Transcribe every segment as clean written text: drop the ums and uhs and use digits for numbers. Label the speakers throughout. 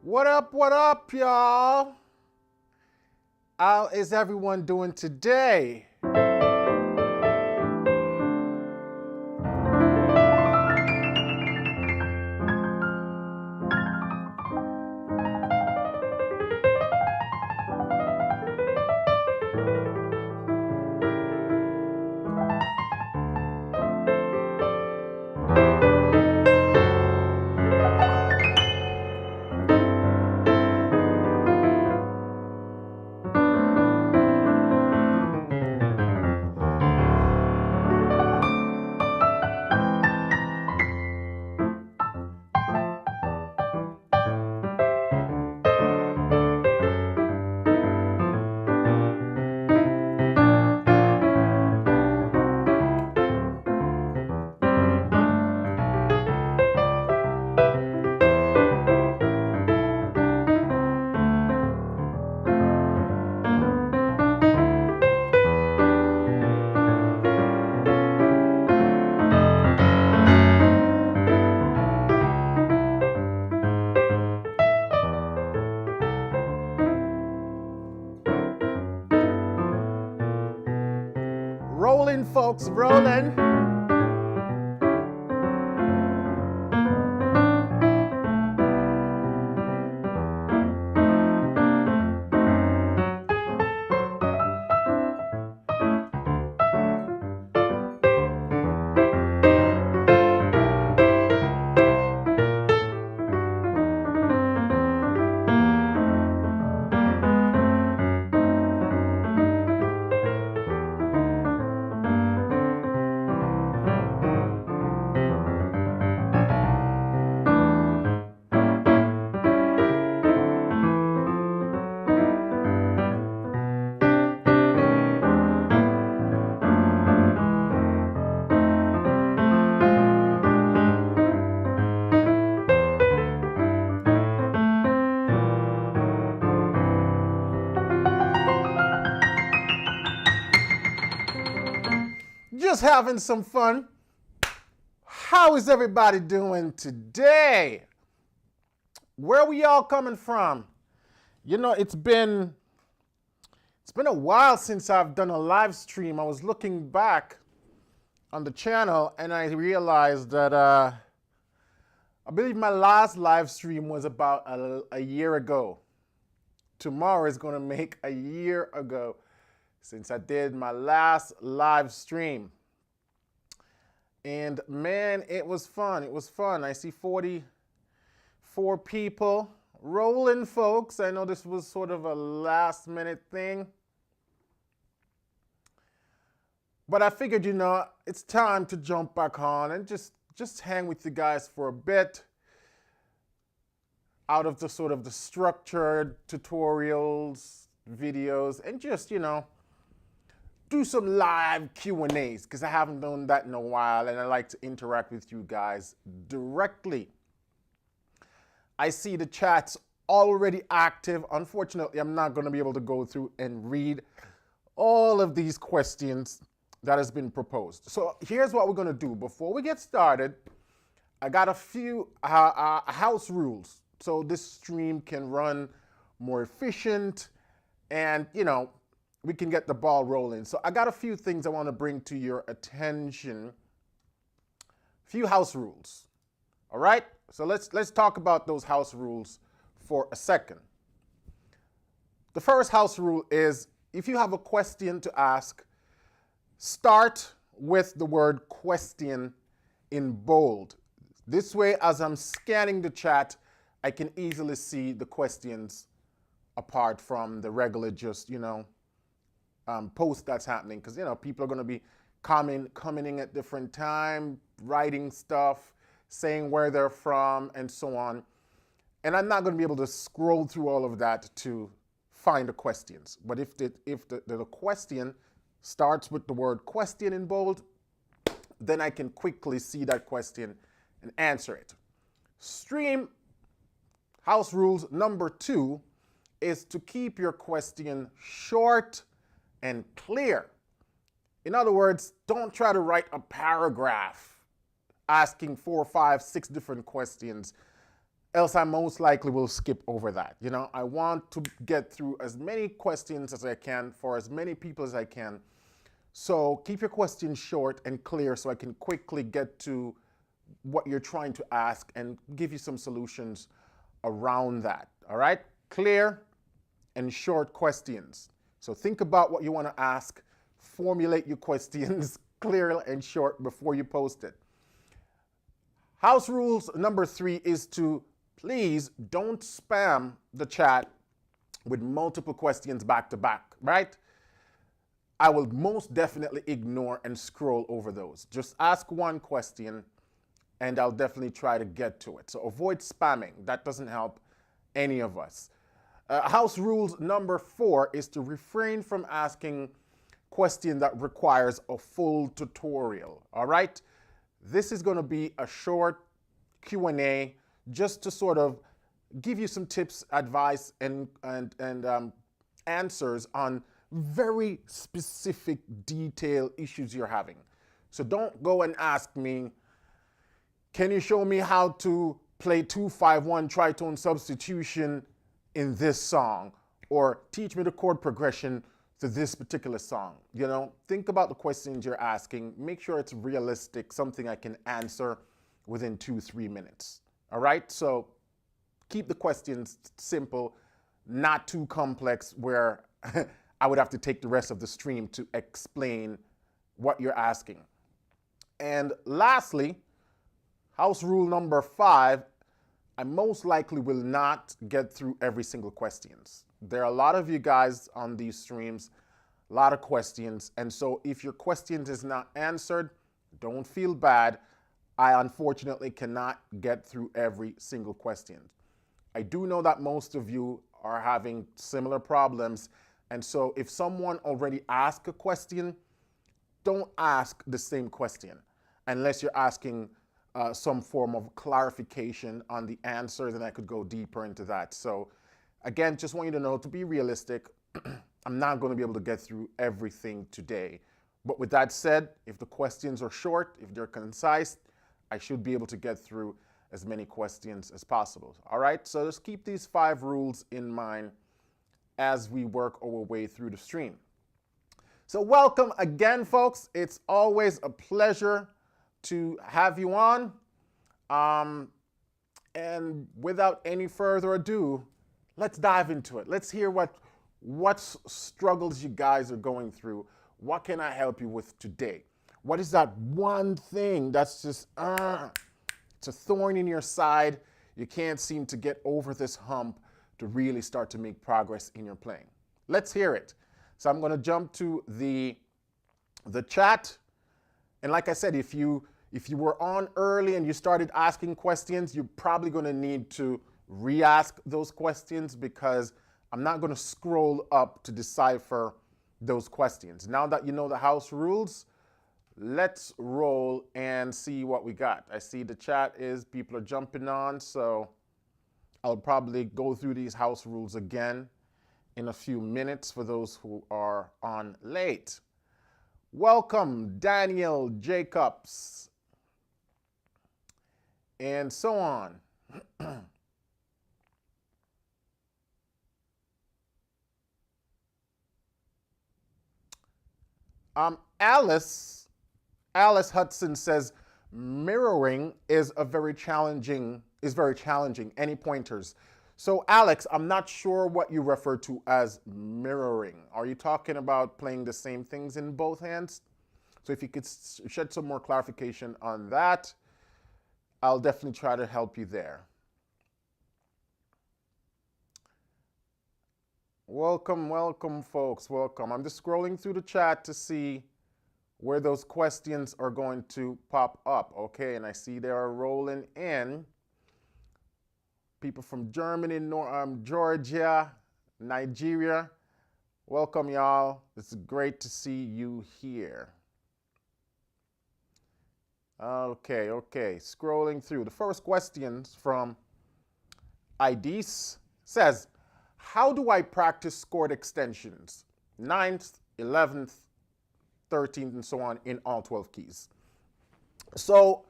Speaker 1: What up, y'all? How is everyone doing today? Rolling, folks, rolling. Just having some fun. How is everybody doing today? Where we all coming from? You know, it's been a while since I've done a live stream. I was looking back on the channel and I realized that I believe my last live stream was about a year ago. Tomorrow is going to make a year ago since I did my last live stream. And man, it was fun. It was fun. I see 44 people rolling, folks. I know this was sort of a last minute thing. But I figured, you know, it's time to jump back on and just hang with you guys for a bit. Out of the sort of the structured tutorials, videos, and just, you know, do some live Q&As because I haven't done that in a while and I like to interact with you guys directly. I see the chat's already active. Unfortunately, I'm not going to be able to go through and read all of these questions that has been proposed. So here's what we're going to do. Before we get started, I got a few house rules so this stream can run more efficient and, you know, we can get the ball rolling. So I got a few things I want to bring to your attention. A few house rules. All right? So let's talk about those house rules for a second. The first house rule is if you have a question to ask, start with the word question in bold. This way, as I'm scanning the chat, I can easily see the questions apart from the regular just, you know, post that's happening, because you know people are going to be coming in at different time, writing stuff, saying where they're from, and so on. And I'm not going to be able to scroll through all of that to find the questions. But if the question starts with the word question in bold, then I can quickly see that question and answer it. Stream house rules number 2 is to keep your question short and clear. In other words, don't try to write a paragraph asking 4, 5, 6 different questions else I most likely will skip over that. You know, I want to get through as many questions as I can for as many people as I can. So keep your questions short and clear so I can quickly get to what you're trying to ask and give you some solutions around that. All right? Clear and short questions. So think about what you want to ask, formulate your questions clear and short before you post it. House rules number 3 is to please don't spam the chat with multiple questions back to back, right? I will most definitely ignore and scroll over those. Just ask one question and I'll definitely try to get to it. So avoid spamming. That doesn't help any of us. House rules number 4 is to refrain from asking question that requires a full tutorial, all right? This is going to be a short Q&A just to sort of give you some tips, advice, and answers on very specific detailed issues you're having. So don't go and ask me, can you show me how to play 2-5-1 tritone substitution in this song? Or teach me the chord progression to this particular song. You know, think about the questions you're asking. Make sure it's realistic, something I can answer within 2-3 minutes. All right? So keep the questions simple, not too complex where I would have to take the rest of the stream to explain what you're asking. And lastly, house rule number 5, I most likely will not get through every single questions. There are a lot of you guys on these streams, a lot of questions. And so if your questions is not answered, don't feel bad. I unfortunately cannot get through every single question. I do know that most of you are having similar problems. And so if someone already asked a question, don't ask the same question unless you're asking some form of clarification on the answer, then I could go deeper into that. So again, just want you to know, to be realistic, I'm not going to be able to get through everything today. But with that said, if the questions are short, if they're concise, I should be able to get through as many questions as possible. All right, so just keep these 5 rules in mind as we work our way through the stream. So welcome again, folks. It's always a pleasure to have you on. And without any further ado, let's dive into it. Let's hear what struggles you guys are going through. What can I help you with today? What is that one thing that's just, it's a thorn in your side. You can't seem to get over this hump to really start to make progress in your playing. Let's hear it. So I'm going to jump to the chat. And like I said, if you were on early and you started asking questions, you're probably going to need to re-ask those questions because I'm not going to scroll up to decipher those questions. Now that you know the house rules, let's roll and see what we got. I see the chat is, people are jumping on, so I'll probably go through these house rules again in a few minutes for those who are on late. Welcome, Daniel Jacobs, and so on. Alice Hudson says, mirroring is very challenging. Any pointers? So Alex, I'm not sure what you refer to as mirroring. Are you talking about playing the same things in both hands? So if you could shed some more clarification on that, I'll definitely try to help you there. Welcome, welcome, folks. Welcome. I'm just scrolling through the chat to see where those questions are going to pop up. Okay, and I see they are rolling in. People from Germany, Georgia, Nigeria. Welcome, y'all. It's great to see you here. Okay. Scrolling through. The first question from Idis says, how do I practice chord extensions? 9th, 11th, 13th, and so on in all 12 keys. So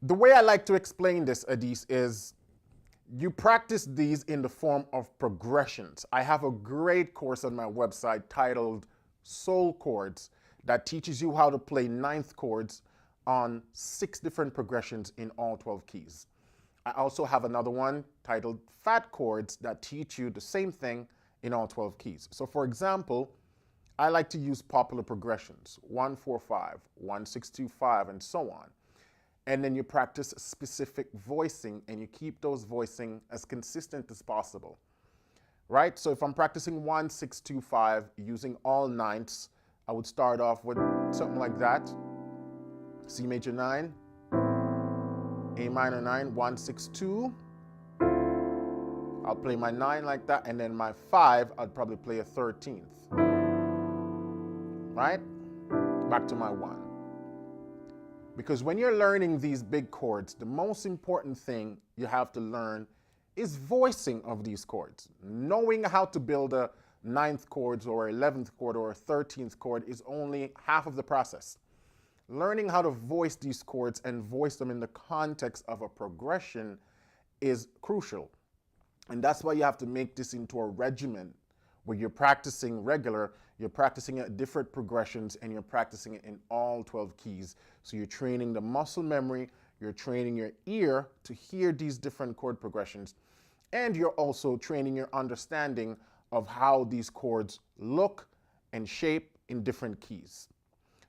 Speaker 1: The way I like to explain this, Adis, is you practice these in the form of progressions. I have a great course on my website titled Soul Chords that teaches you how to play ninth chords on 6 different progressions in all 12 keys. I also have another one titled Fat Chords that teach you the same thing in all 12 keys. So for example, I like to use popular progressions, 1, 4, 5, 1, 6, 2, 5, and so on. And then you practice specific voicing and you keep those voicing as consistent as possible, right? So if I'm practicing 1, 6, 2, 5 using all ninths, I would start off with something like that. C major 9, A minor 9, 1, 6, 2. I'll play my 9 like that, and then my 5, I'd probably play a 13th, right? Back to my 1. Because when you're learning these big chords, the most important thing you have to learn is voicing of these chords. Knowing how to build a 9th chord or 11th chord or a 13th chord is only half of the process. Learning how to voice these chords and voice them in the context of a progression is crucial. And that's why you have to make this into a regimen where you're practicing regular, you're practicing at different progressions, and you're practicing it in all 12 keys. So you're training the muscle memory, you're training your ear to hear these different chord progressions, and you're also training your understanding of how these chords look and shape in different keys.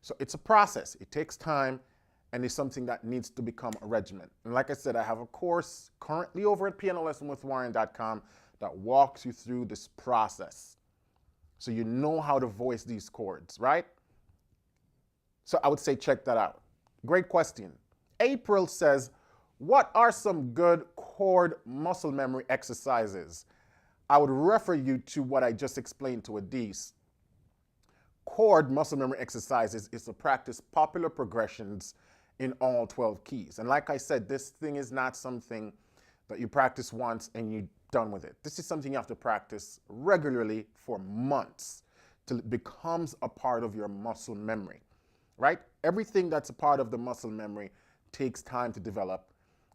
Speaker 1: So it's a process, it takes time, and it's something that needs to become a regimen. And like I said, I have a course currently over at pianolessonwithwarren.com that walks you through this process so you know how to voice these chords, right? So I would say check that out. Great question. April says, what are some good chord muscle memory exercises? I would refer you to what I just explained to Adis. Chord muscle memory exercises is to practice popular progressions in all 12 keys. And like I said, this thing is not something that you practice once and you're done with it. This is something you have to practice regularly for months till it becomes a part of your muscle memory, right? Everything that's a part of the muscle memory takes time to develop.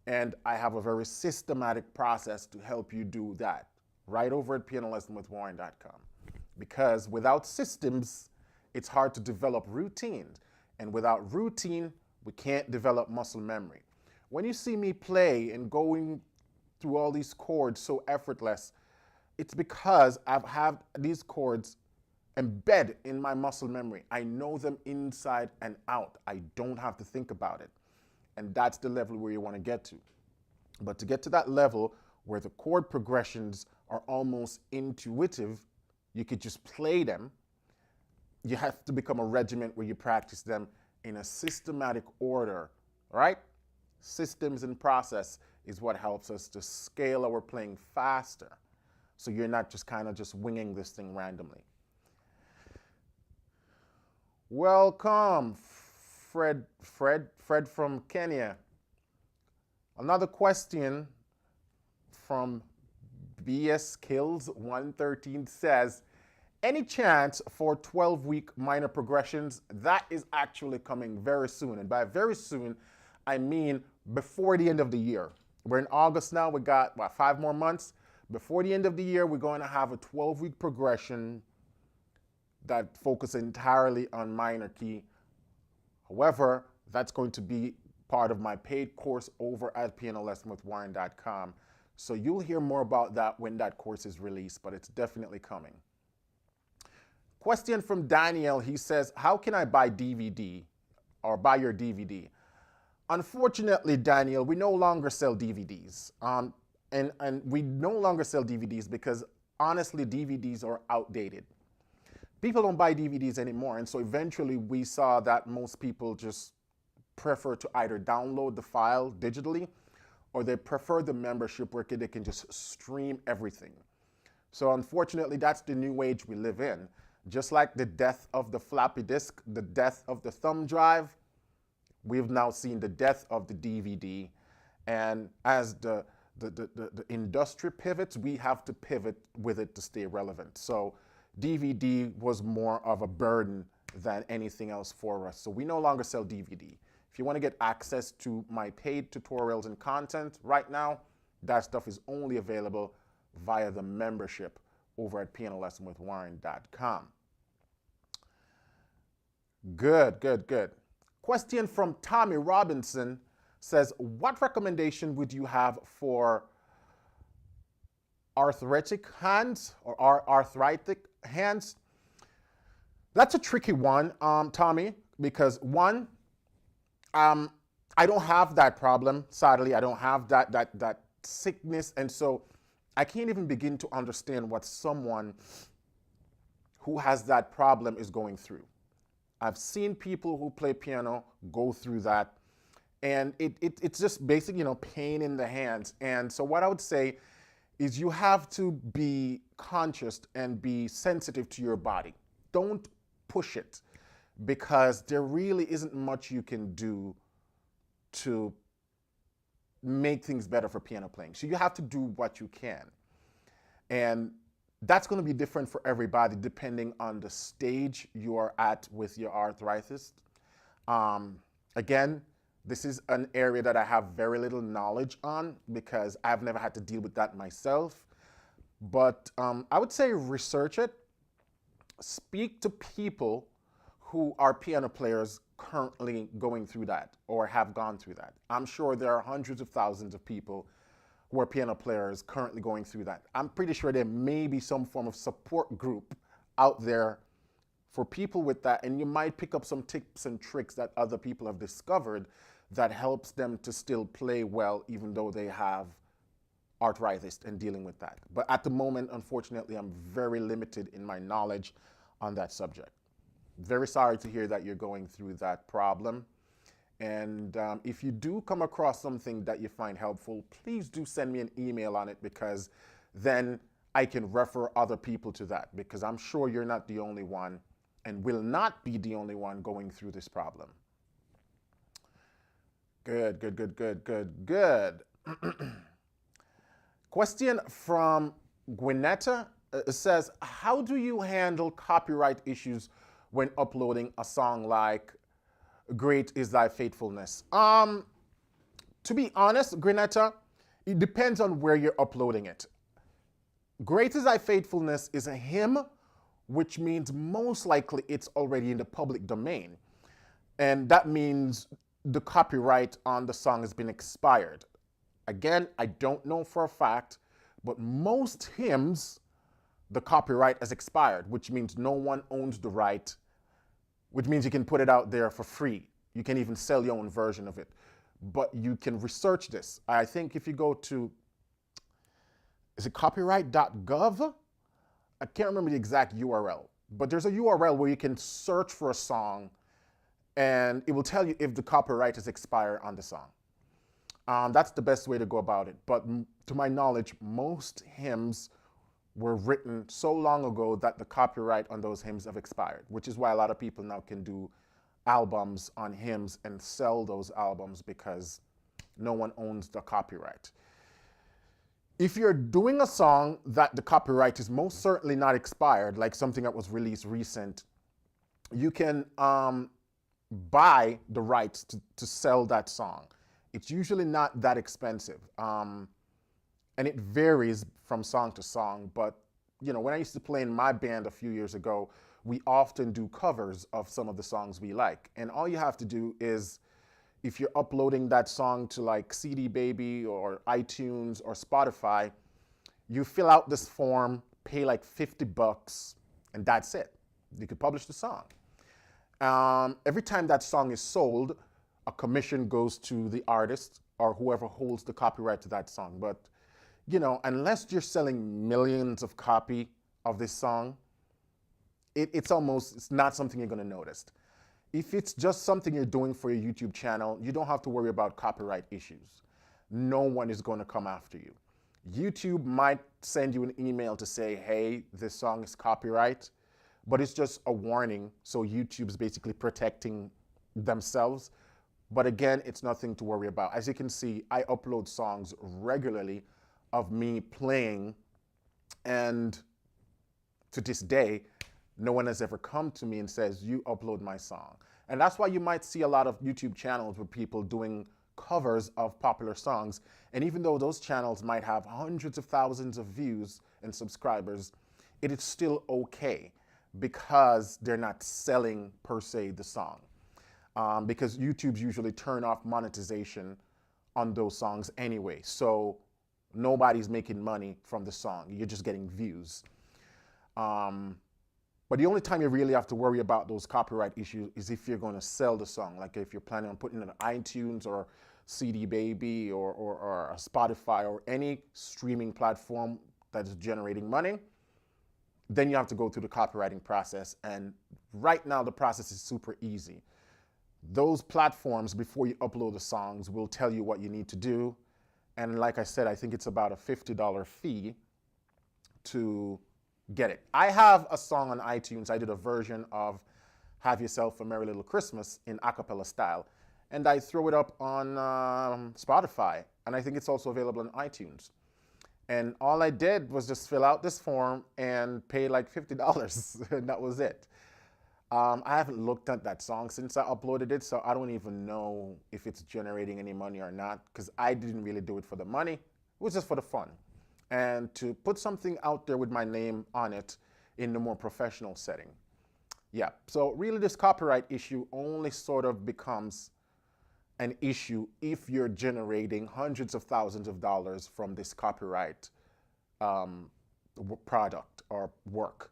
Speaker 1: And I have a very systematic process to help you do that right over at pianolessonwithwarren.com. Because without systems, it's hard to develop routine. And without routine, we can't develop muscle memory. When you see me play and going through all these chords so effortless, it's because I've had these chords embed in my muscle memory. I know them inside and out. I don't have to think about it. And that's the level where you want to get to. But to get to that level where the chord progressions are almost intuitive, you could just play them. You have to become a regiment where you practice them in a systematic order, right? Systems and process is what helps us to scale our playing faster. So you're not just kind of just winging this thing randomly. Welcome, Fred from Kenya. Another question from BS Kills 113 says, any chance for 12-week minor progressions? That is actually coming very soon. And by very soon, I mean before the end of the year. We're in August now. We got, 5 more months? Before the end of the year, we're going to have a 12-week progression that focuses entirely on minor key. However, that's going to be part of my paid course over at pianolessonwithwarren.com. So you'll hear more about that when that course is released, but it's definitely coming. Question from Daniel. He says, how can I buy DVD or buy your DVD? Unfortunately, Daniel, we no longer sell DVDs. And we no longer sell DVDs because, honestly, DVDs are outdated. People don't buy DVDs anymore. And so eventually we saw that most people just prefer to either download the file digitally or they prefer the membership where they can just stream everything. So unfortunately, that's the new age we live in. Just like the death of the floppy disk, the death of the thumb drive, we've now seen the death of the DVD. And as the industry pivots, we have to pivot with it to stay relevant. So DVD was more of a burden than anything else for us. So we no longer sell DVD. If you want to get access to my paid tutorials and content right now, that stuff is only available via the membership over at pianolessonwithwarren.com. Good, good, good. Question from Tommy Robinson says, what recommendation would you have for arthritic hands or arthritic hands? That's a tricky one, Tommy, because one, I don't have that problem. Sadly, I don't have that sickness, and so I can't even begin to understand what someone who has that problem is going through. I've seen people who play piano go through that, and it's just basic, pain in the hands. And so what I would say is you have to be conscious and be sensitive to your body. Don't push it, because there really isn't much you can do to make things better for piano playing. So you have to do what you can. And that's going to be different for everybody depending on the stage you are at with your arthritis. Again, this is an area that I have very little knowledge on because I've never had to deal with that myself. But I would say research it. Speak to people who are piano players currently going through that or have gone through that. I'm sure there are hundreds of thousands of people who are piano players currently going through that. I'm pretty sure there may be some form of support group out there for people with that, and you might pick up some tips and tricks that other people have discovered that helps them to still play well even though they have arthritis and dealing with that. But at the moment, unfortunately, I'm very limited in my knowledge on that subject. Very sorry to hear that you're going through that problem. And if you do come across something that you find helpful, please do send me an email on it, because then I can refer other people to that, because I'm sure you're not the only one and will not be the only one going through this problem. Good, good, good, good, good, good. Question from Gwynetta says, how do you handle copyright issues when uploading a song like Great Is Thy Faithfulness? To be honest, Gwynetta, it depends on where you're uploading it. Great Is Thy Faithfulness is a hymn, which means most likely it's already in the public domain. And that means the copyright on the song has been expired. Again, I don't know for a fact, but most hymns, the copyright has expired, which means no one owns the right, which means you can put it out there for free. You can even sell your own version of it. But you can research this. I think if you go to, is it copyright.gov? I can't remember the exact URL, but there's a URL where you can search for a song and it will tell you if the copyright is expired on the song. That's the best way to go about it. But to my knowledge, most hymns were written so long ago that the copyright on those hymns have expired, which is why a lot of people now can do albums on hymns and sell those albums because no one owns the copyright. If you're doing a song that the copyright is most certainly not expired, like something that was released recent, you can buy the rights to sell that song. It's usually not that expensive. And it varies from song to song, but when I used to play in my band a few years ago, we often do covers of some of the songs we like. And all you have to do is, if you're uploading that song to like CD Baby or iTunes or Spotify, you fill out this form, pay like $50, and that's it. You could publish the song. Every time that song is sold, a commission goes to the artist or whoever holds the copyright to that song. But unless you're selling millions of copies of this song, it's not something you're going to notice. If it's just something you're doing for your YouTube channel, you don't have to worry about copyright issues. No one is going to come after you. YouTube might send you an email to say, hey, this song is copyright, but it's just a warning. So YouTube's basically protecting themselves. But again, it's nothing to worry about. As you can see, I upload songs regularly of me playing, and to this day, no one has ever come to me and says, you upload my song. And that's why you might see a lot of YouTube channels with people doing covers of popular songs. And even though those channels might have hundreds of thousands of views and subscribers, it is still okay because they're not selling per se the song. Because YouTube's usually turn off monetization on those songs anyway. So nobody's making money from the song. You're just getting views. But the only time you really have to worry about those copyright issues is if you're going to sell the song. Like if you're planning on putting it on iTunes or CD Baby or a Spotify or any streaming platform that is generating money, then you have to go through the copywriting process. And right now the process is super easy. Those platforms, before you upload the songs, will tell you what you need to do. And like I said, I think it's about a $50 fee to get it. I have a song on iTunes. I did a version of Have Yourself a Merry Little Christmas in a cappella style. And I throw it up on Spotify. And I think it's also available on iTunes. And all I did was just fill out this form and pay like $50. And that was it. I haven't looked at that song since I uploaded it, so I don't even know if it's generating any money or not, because I didn't really do it for the money. It was just for the fun. And to put something out there with my name on it in a more professional setting. Yeah, so really this copyright issue only sort of becomes an issue if you're generating hundreds of thousands of dollars from this copyright product or work.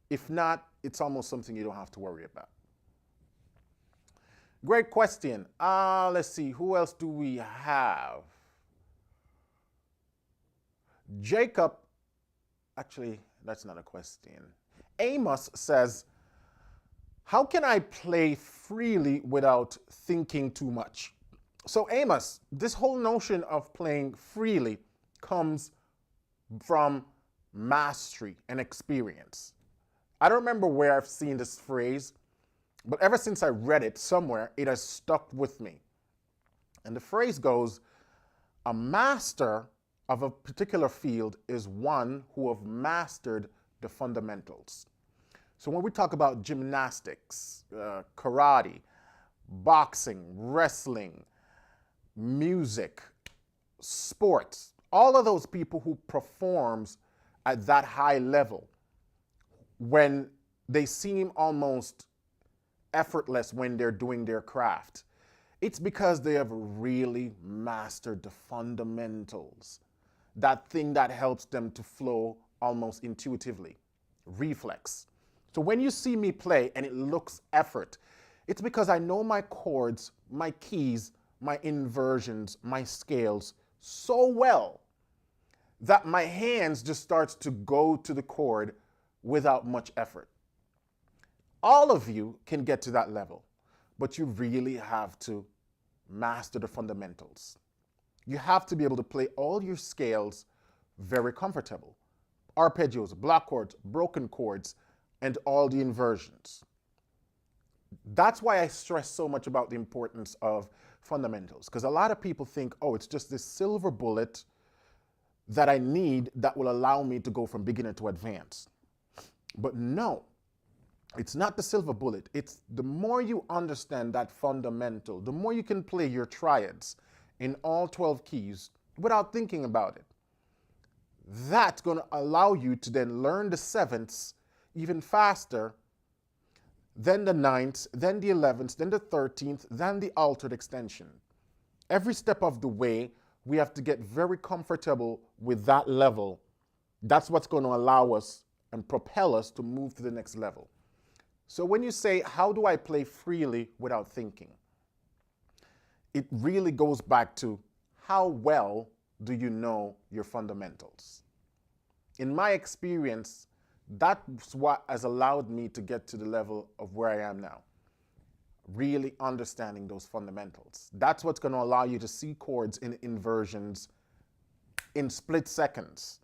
Speaker 1: If not, it's almost something you don't have to worry about. Great question. Let's see, who else do we have? Jacob, actually, that's not a question. Amos says, how can I play freely without thinking too much? So Amos, this whole notion of playing freely comes from mastery and experience. I don't remember where I've seen this phrase, but ever since I read it somewhere, it has stuck with me. And the phrase goes, a master of a particular field is one who have mastered the fundamentals. So when we talk about gymnastics, karate, boxing, wrestling, music, sports, all of those people who performs at that high level, when they seem almost effortless when they're doing their craft, it's because they have really mastered the fundamentals. That thing that helps them to flow almost intuitively, reflex. So when you see me play and it looks effort, it's because I know my chords, my keys, my inversions, my scales so well that my hands just starts to go to the chord without much effort. All of you can get to that level, but you really have to master the fundamentals. You have to be able to play all your scales very comfortable. Arpeggios, block chords, broken chords, and all the inversions. That's why I stress so much about the importance of fundamentals, because a lot of people think, oh, it's just this silver bullet that I need that will allow me to go from beginner to advanced. But no, it's not the silver bullet. It's the more you understand that fundamental, the more you can play your triads in all 12 keys without thinking about it. That's going to allow you to then learn the sevenths even faster, then the ninths, then the 11th, then the 13th, then the altered extension. Every step of the way, we have to get very comfortable with that level. That's what's going to allow us and propel us to move to the next level. So when you say, how do I play freely without thinking? It really goes back to how well do you know your fundamentals? In my experience, that's what has allowed me to get to the level of where I am now. Really understanding those fundamentals. That's what's going to allow you to see chords in inversions in split seconds.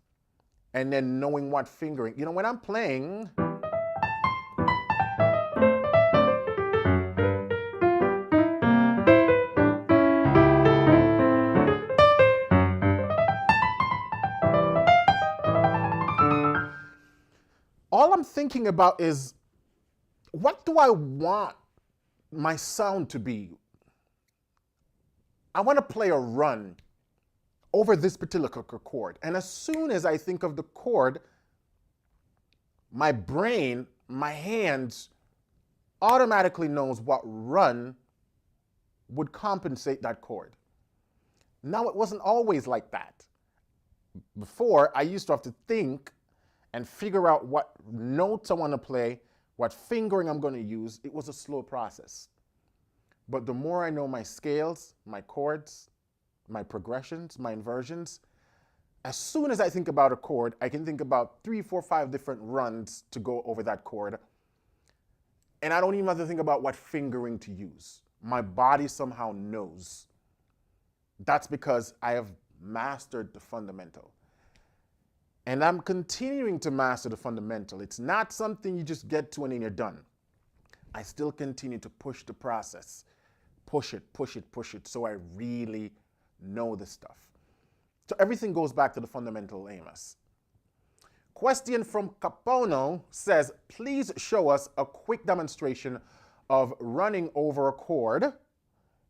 Speaker 1: And then knowing what fingering. You know, when I'm playing, all I'm thinking about is, what do I want my sound to be. I want to play a run over this particular chord. And as soon as I think of the chord, my brain, my hands automatically knows what run would compensate that chord. Now, it wasn't always like that. Before, I used to have to think and figure out what notes I want to play, what fingering I'm going to use. It was a slow process. But the more I know my scales, my chords, my progressions, my inversions, as soon as I think about a chord, I can think about 3, 4, 5 different runs to go over that chord. And I don't even have to think about what fingering to use. My body somehow knows. That's because I have mastered the fundamental. And I'm continuing to master the fundamental. It's not something you just get to and then you're done. I still continue to push the process. Push it, push it, push it, so I really know the stuff. So everything goes back to the fundamental, Amos. Question from Capono says, please show us a quick demonstration of running over a chord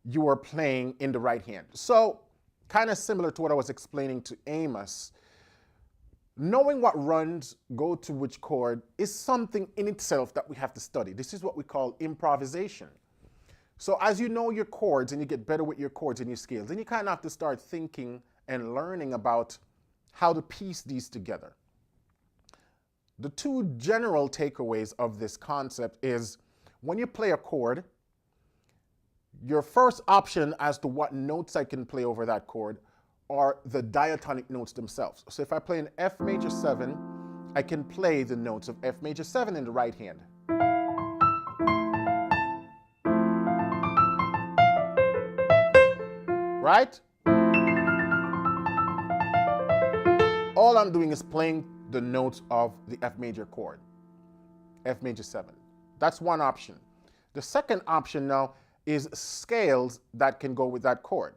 Speaker 1: you are playing in the right hand. So kind of similar to what I was explaining to Amos. Knowing what runs go to which chord is something in itself that we have to study. This is what we call improvisation. So as you know your chords and you get better with your chords and your scales, then you kind of have to start thinking and learning about how to piece these together. The two general takeaways of this concept is when you play a chord, your first option as to what notes I can play over that chord are the diatonic notes themselves. So if I play an F major 7, I can play the notes of F major 7 in the right hand. Right? All I'm doing is playing the notes of the F major chord, F major 7. That's one option. The second option now is scales that can go with that chord.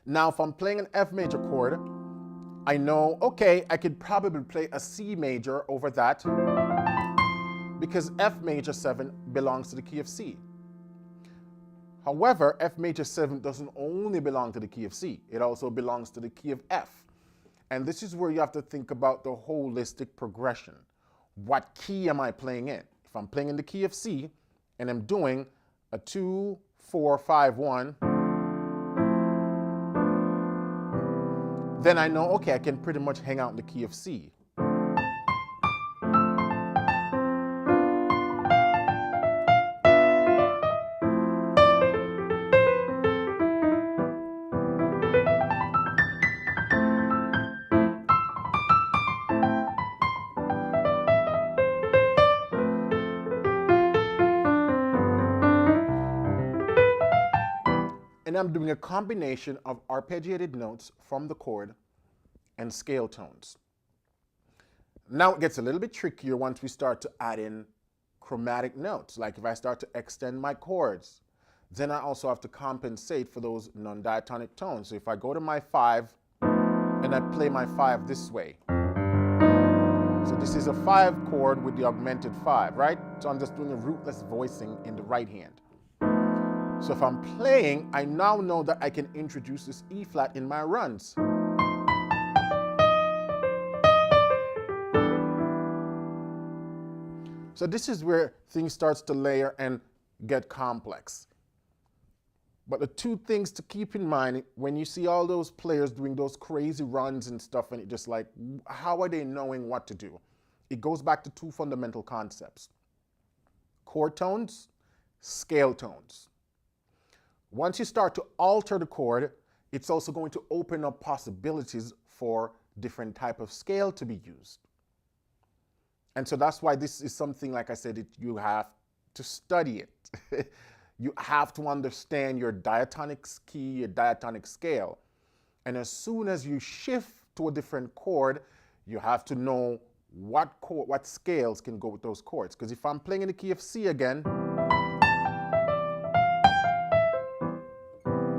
Speaker 1: Now, if I'm playing an F major chord, I know, okay, I could probably play a C major over that because F major 7 belongs to the key of C. However, F major 7 doesn't only belong to the key of C, it also belongs to the key of F. And this is where you have to think about the holistic progression. What key am I playing in? If I'm playing in the key of C and I'm doing a 2, 4, 5, 1, then I know, okay, I can pretty much hang out in the key of C. And I'm doing a combination of arpeggiated notes from the chord and scale tones. Now it gets a little bit trickier once we start to add in chromatic notes. Like if I start to extend my chords, then I also have to compensate for those non-diatonic tones. So if I go to my 5 and I play my 5 this way. So this is a 5 chord with the augmented 5, right? So I'm just doing a rootless voicing in the right hand. So if I'm playing, I now know that I can introduce this E flat in my runs. So this is where things starts to layer and get complex. But the two things to keep in mind when you see all those players doing those crazy runs and stuff, and it just like, how are they knowing what to do? It goes back to two fundamental concepts: chord tones, scale tones. Once you start to alter the chord, it's also going to open up possibilities for different type of scale to be used. And so that's why this is something, like I said, you have to study it. You have to understand your diatonic key, your diatonic scale. And as soon as you shift to a different chord, you have to know what scales can go with those chords. Because if I'm playing in the key of C again,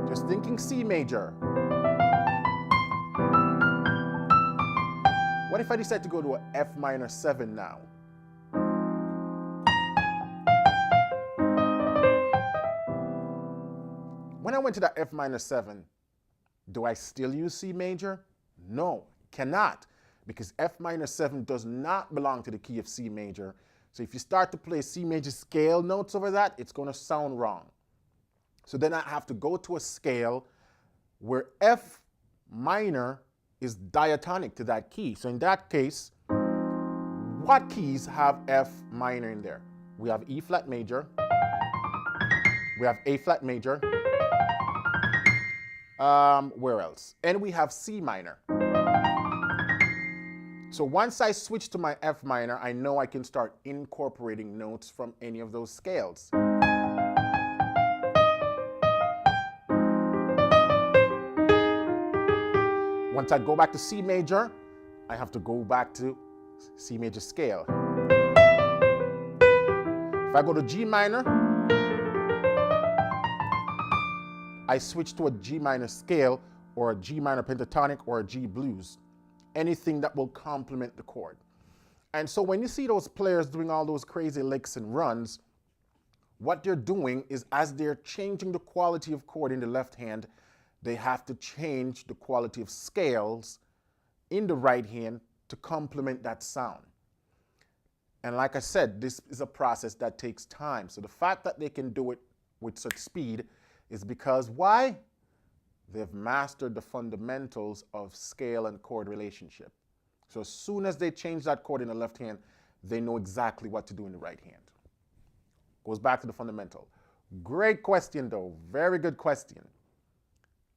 Speaker 1: just thinking C major. What if I decide to go to a F minor 7 now? when I went to that F minor 7, do I still use C major? No, cannot, because F minor 7 does not belong to the key of C major. So if you start to play C major scale notes over that, it's going to sound wrong. So then I have to go to a scale where F minor is diatonic to that key. So in that case, what keys have F minor in there? We have E flat major, we have A flat major, where else? And we have C minor. So once I switch to my F minor, I know I can start incorporating notes from any of those scales. Once I go back to C major, I have to go back to C major scale. If I go to G minor, I switch to a G minor scale or a G minor pentatonic or a G blues. Anything that will complement the chord. And so when you see those players doing all those crazy licks and runs, what they're doing is as they're changing the quality of chord in the left hand, they have to change the quality of scales in the right hand to complement that sound. And like I said, this is a process that takes time. So the fact that they can do it with such speed is because why? They've mastered the fundamentals of scale and chord relationship. So as soon as they change that chord in the left hand, they know exactly what to do in the right hand. Goes back to the fundamental. Great question though, very good question.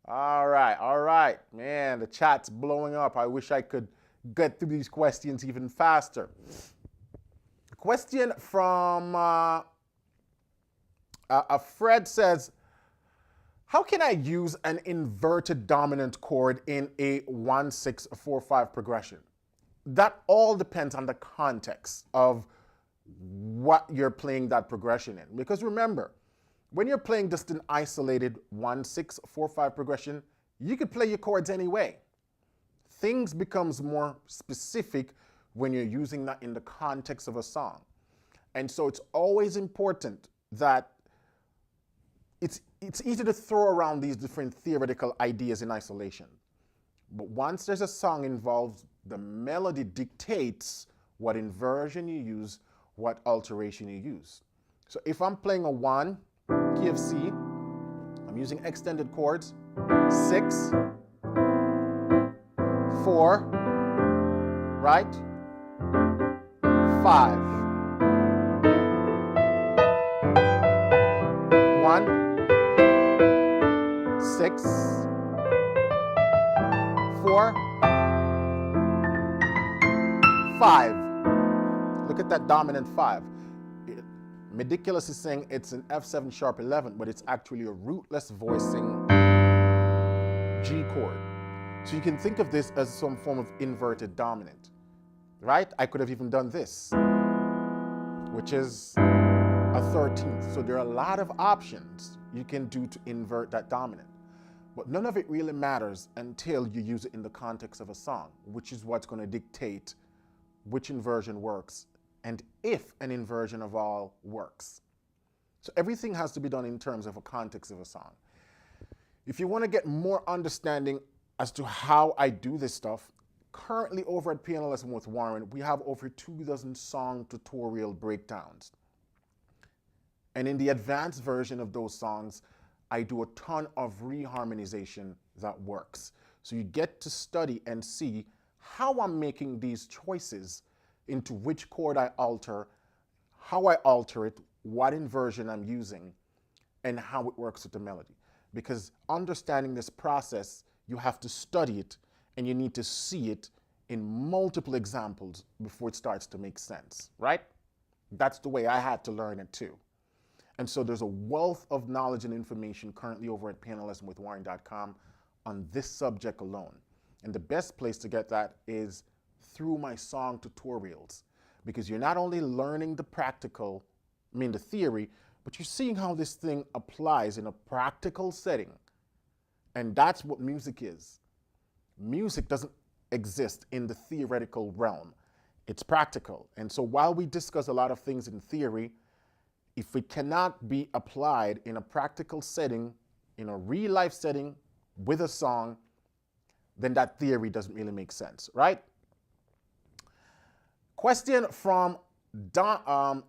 Speaker 1: All right, man, the chat's blowing up. I wish I could get through these questions even faster. Question from Fred says, how can I use an inverted dominant chord in a 1-6-4-5 progression? That all depends on the context of what you're playing that progression in. Because remember, when you're playing just an isolated 1-6-4-5 progression, you could play your chords anyway. Things becomes more specific when you're using that in the context of a song. And so it's always important that it's easy to throw around these different theoretical ideas in isolation. But once there's a song involved, the melody dictates what inversion you use, what alteration you use. So if I'm playing a 1, key of C, I'm using extended chords, 6, 4, right? 5, 1, 6, 4, 5. Look at that dominant 5. Ridiculous is saying it's an F7 sharp 11, but it's actually a rootless voicing G chord. So you can think of this as some form of inverted dominant, right? I could have even done this, which is a 13th. So there are a lot of options you can do to invert that dominant. But none of it really matters until you use it in the context of a song, which is what's going to dictate which inversion works and if an inversion of all works. So everything has to be done in terms of a context of a song. If you want to get more understanding as to how I do this stuff, currently over at Piano Lesson with Warren, we have over 24 song tutorial breakdowns. And in the advanced version of those songs, I do a ton of reharmonization that works. So you get to study and see how I'm making these choices into which chord I alter, how I alter it, what inversion I'm using, and how it works with the melody. Because understanding this process, you have to study it and you need to see it in multiple examples before it starts to make sense, right? That's the way I had to learn it too. And so there's a wealth of knowledge and information currently over at pianolessonwithwarren.com on this subject alone. And the best place to get that is through my song tutorials, because you're not only learning the practical, the theory, but you're seeing how this thing applies in a practical setting. And that's what music is. Music doesn't exist in the theoretical realm. It's practical. And so while we discuss a lot of things in theory, if it cannot be applied in a practical setting, in a real life setting with a song, then that theory doesn't really make sense, right? Question from Deontay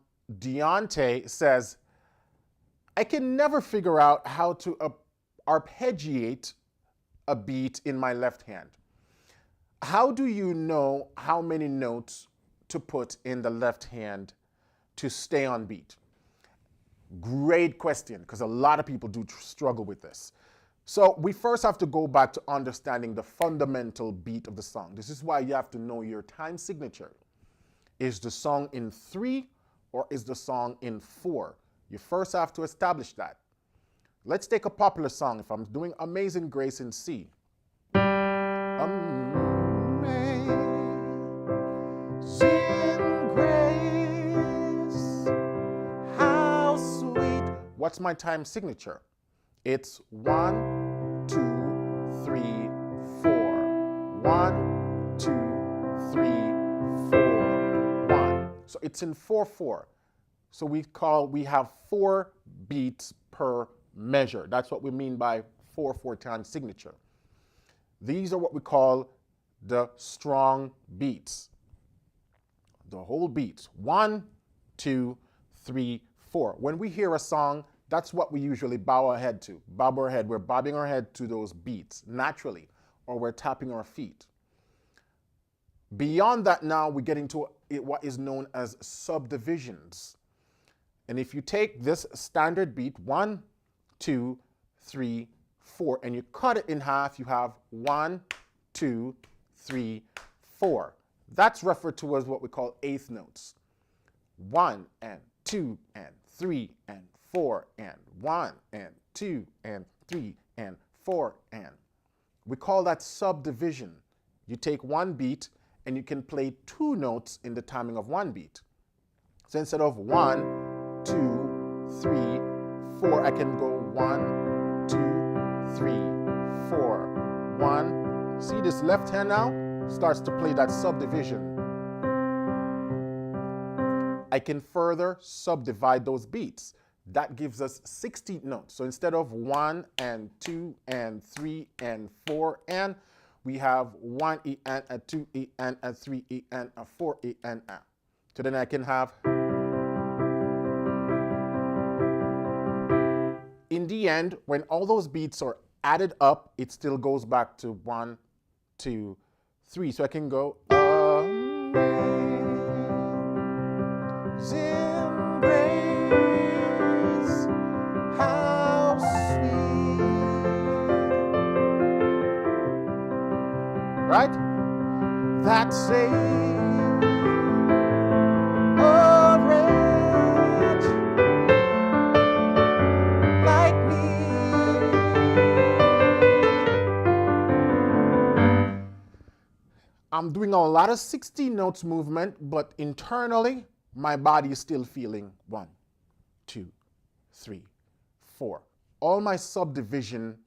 Speaker 1: says, I can never figure out how to arpeggiate a beat in my left hand. How do you know how many notes to put in the left hand to stay on beat? Great question, because a lot of people do struggle with this. So we first have to go back to understanding the fundamental beat of the song. This is why you have to know your time signature. Is the song in 3 or is the song in 4? You first have to establish that. Let's take a popular song. If I'm doing Amazing Grace in C. Amazing Grace, how sweet. What's my time signature? It's 1, 2, 3, 4. 1, 2, 3, 4, 1. So it's in 4/4. So we have 4 beats per measure. That's what we mean by 4/4 time signature. These are what we call the strong beats. The whole beats. 1, 2, 3, 4. When we hear a song, that's what we usually bow our head to. Bob our head. We're bobbing our head to those beats naturally, or we're tapping our feet. Beyond that, now we get into what is known as subdivisions. And if you take this standard beat, 1, 2, 3, 4, and you cut it in half, you have 1, 2, 3, 4. That's referred to as what we call eighth notes. 1 and 2 and 3 and 4 and 1 and 2 and 3 and 4 and. We call that subdivision. You take one beat and you can play 2 notes in the timing of one beat. So instead of 1, 2, 3, 4, I can go 1, 2, 3, 4, 1. See this left hand now starts to play that subdivision. I can further subdivide those beats. That gives us 16 notes. So instead of 1 and 2 and 3 and 4 and, we have 1 E and a 2 E and a 3 E and a 4 E and a. So then I can have. In the end, when all those beats are added up, it still goes back to 1, 2, 3. So I can go. Amazing grace, how sweet. Right? That saved a wretch like me. I'm doing a lot of 16 notes movement, but internally, my body is still feeling 1, 2, 3, 4. All my subdivision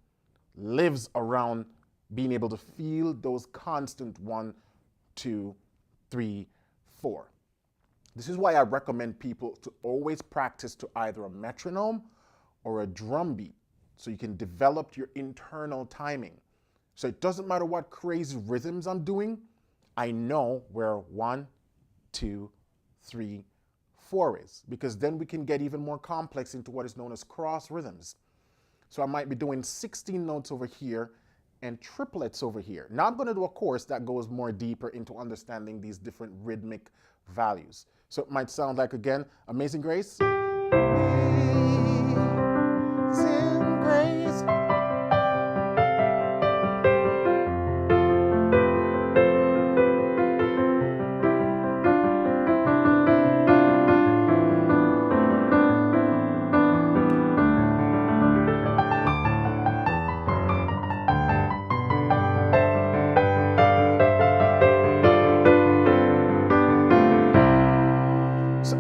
Speaker 1: lives around being able to feel those constant 1, 2, 3, 4. This is why I recommend people to always practice to either a metronome or a drum beat so you can develop your internal timing. So it doesn't matter what crazy rhythms I'm doing, I know where 1, 2, 3, 4 is, because then we can get even more complex into what is known as cross rhythms. So I might be doing 16 notes over here and triplets over here. Now I'm going to do a course that goes more deeper into understanding these different rhythmic values. So it might sound like, again, Amazing Grace. Amazing Grace.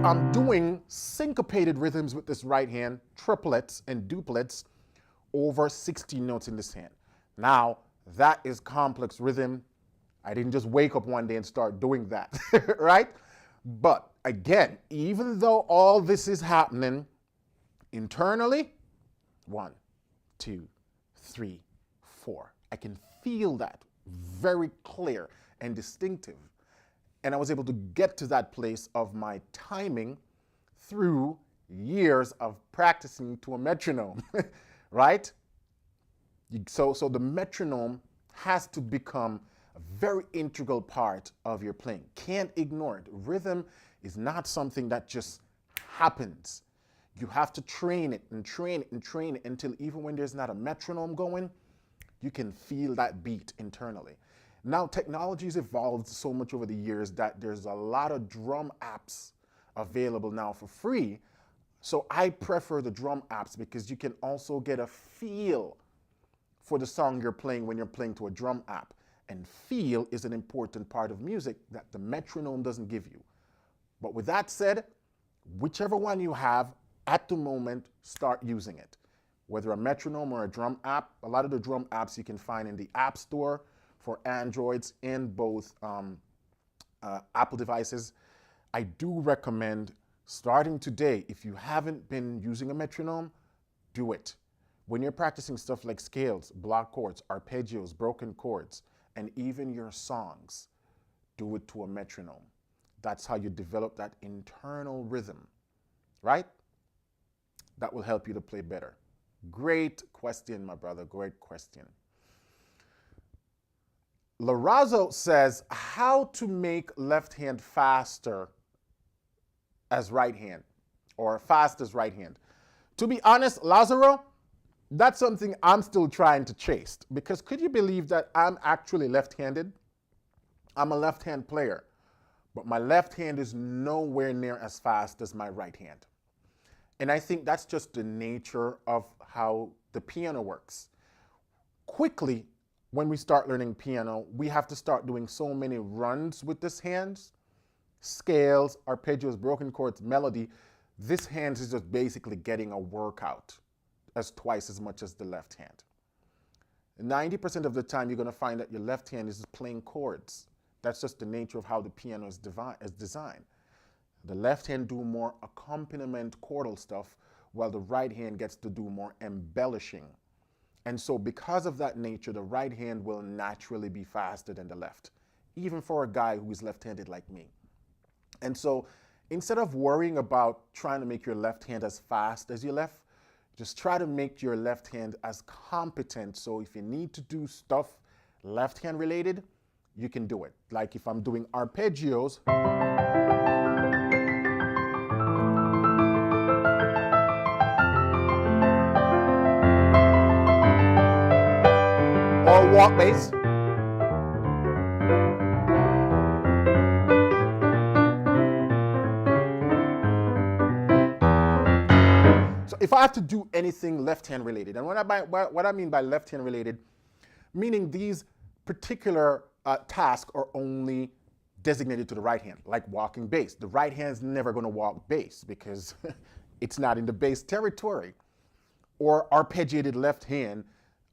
Speaker 1: I'm doing syncopated rhythms with this right hand, triplets and duplets over 16 notes in this hand. Now, that is complex rhythm. I didn't just wake up one day and start doing that, right? But again, even though all this is happening internally, 1, 2, 3, 4. I can feel that very clear and distinctive. And I was able to get to that place of my timing through years of practicing to a metronome, right? So the metronome has to become a very integral part of your playing. Can't ignore it. Rhythm is not something that just happens. You have to train it and train it and train it until even when there's not a metronome going, you can feel that beat internally. Now, technology has evolved so much over the years that there's a lot of drum apps available now for free. So I prefer the drum apps because you can also get a feel for the song you're playing when you're playing to a drum app. And feel is an important part of music that the metronome doesn't give you. But with that said, whichever one you have at the moment, start using it. Whether a metronome or a drum app, a lot of the drum apps you can find in the App Store for Androids and both Apple devices. I do recommend starting today. If you haven't been using a metronome, do it. When you're practicing stuff like scales, block chords, arpeggios, broken chords, and even your songs, do it to a metronome. That's how you develop that internal rhythm, right? That will help you to play better. Great question, my brother, great question. Lorazzo says, how to make left hand faster as right hand, or fast as right hand. To be honest, Lazaro, that's something I'm still trying to chase, because could you believe that I'm actually left-handed? I'm a left-hand player, but my left hand is nowhere near as fast as my right hand. And I think that's just the nature of how the piano works. Quickly, when we start learning piano, we have to start doing so many runs with this hands, scales, arpeggios, broken chords, melody. This hand is just basically getting a workout as twice as much as the left hand. 90% of the time, you're going to find that your left hand is playing chords. That's just the nature of how the piano is designed. The left hand do more accompaniment chordal stuff, while the right hand gets to do more embellishing. And so because of that nature, the right hand will naturally be faster than the left, even for a guy who is left-handed like me. And so instead of worrying about trying to make your left hand as fast as your left, just try to make your left hand as competent. So if you need to do stuff left hand related, you can do it. Like if I'm doing arpeggios, or walk bass, so if I have to do anything left-hand related, and what I mean by left-hand related, meaning these particular tasks are only designated to the right hand, like walking bass. The right hand's never going to walk bass because it's not in the bass territory. Or arpeggiated left hand,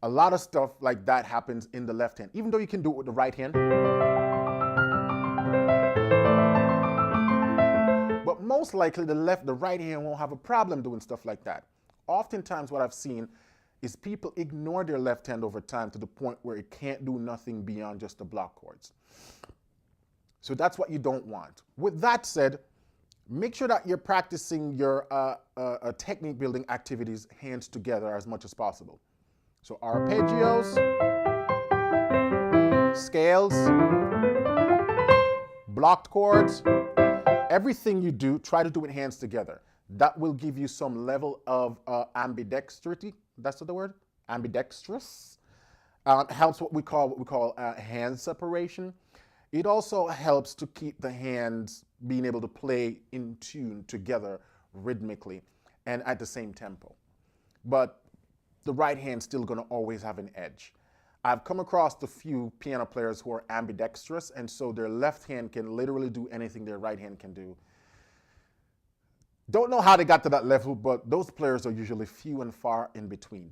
Speaker 1: a lot of stuff like that happens in the left hand, even though you can do it with the right hand. But most likely the right hand won't have a problem doing stuff like that. Oftentimes what I've seen is people ignore their left hand over time to the point where it can't do nothing beyond just the block chords. So that's what you don't want. With that said, make sure that you're practicing your technique building activities hands together as much as possible. So arpeggios, scales, blocked chords, everything you do, try to do it hands together. That will give you some level of ambidextrity. That's the word? Ambidextrous. Helps what we call hand separation. It also helps to keep the hands being able to play in tune together rhythmically and at the same tempo. But the right hand's still going to always have an edge. I've come across a few piano players who are ambidextrous, and so their left hand can literally do anything their right hand can do. Don't know how they got to that level, but those players are usually few and far in between.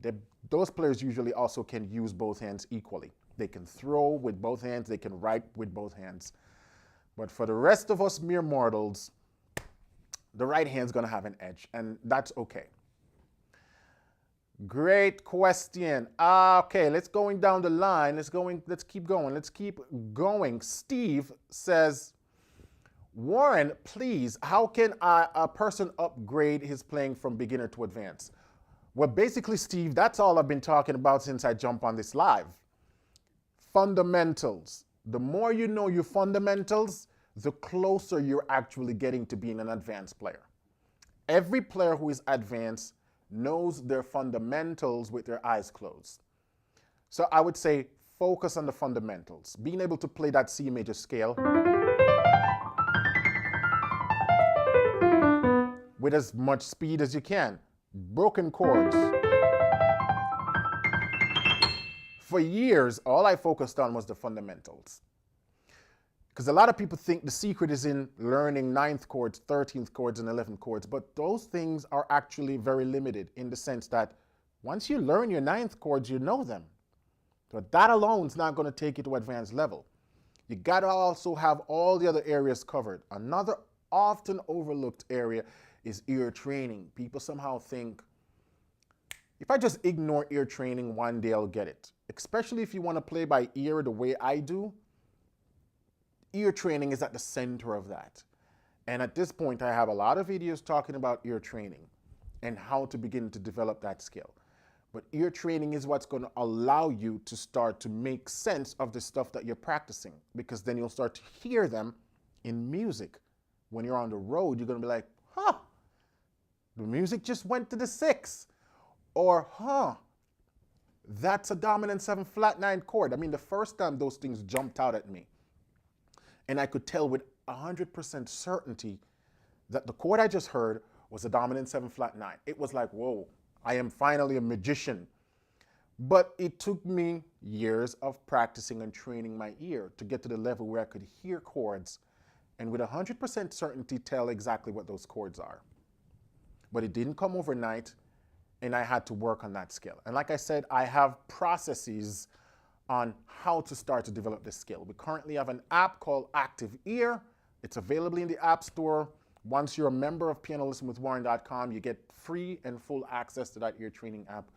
Speaker 1: Those players usually also can use both hands equally. They can throw with both hands, they can write with both hands. But for the rest of us mere mortals, the right hand's going to have an edge, and that's okay. Great question. Okay, let's going down the line. Let's keep going. Let's keep going. Steve says, Warren, please, how can a person upgrade his playing from beginner to advanced? Well, basically, Steve, that's all I've been talking about since I jumped on this live. Fundamentals. The more you know your fundamentals, the closer you're actually getting to being an advanced player. Every player who is advanced knows their fundamentals with their eyes closed. So I would say focus on the fundamentals. Being able to play that C major scale with as much speed as you can. Broken chords. For years, all I focused on was the fundamentals. Because a lot of people think the secret is in learning 9th chords, 13th chords, and 11th chords, but those things are actually very limited in the sense that once you learn your 9th chords, you know them. So that alone is not going to take you to advanced level. You got to also have all the other areas covered. Another often overlooked area is ear training. People somehow think, if I just ignore ear training, one day I'll get it. Especially if you want to play by ear the way I do. Ear training is at the center of that. And at this point, I have a lot of videos talking about ear training and how to begin to develop that skill. But ear training is what's going to allow you to start to make sense of the stuff that you're practicing, because then you'll start to hear them in music. When you're on the road, you're going to be like, huh, the music just went to the 6. Or, huh, that's a dominant 7 flat 9 chord. I mean, the first time those things jumped out at me, and I could tell with 100% certainty that the chord I just heard was a dominant 7 flat 9. It was like, whoa, I am finally a magician. But it took me years of practicing and training my ear to get to the level where I could hear chords and with 100% certainty tell exactly what those chords are. But it didn't come overnight, and I had to work on that skill. And like I said, I have processes on how to start to develop this skill. We currently have an app called Active Ear. It's available in the App Store. Once you're a member of pianolessonwithwarren.com, you get free and full access to that ear training app.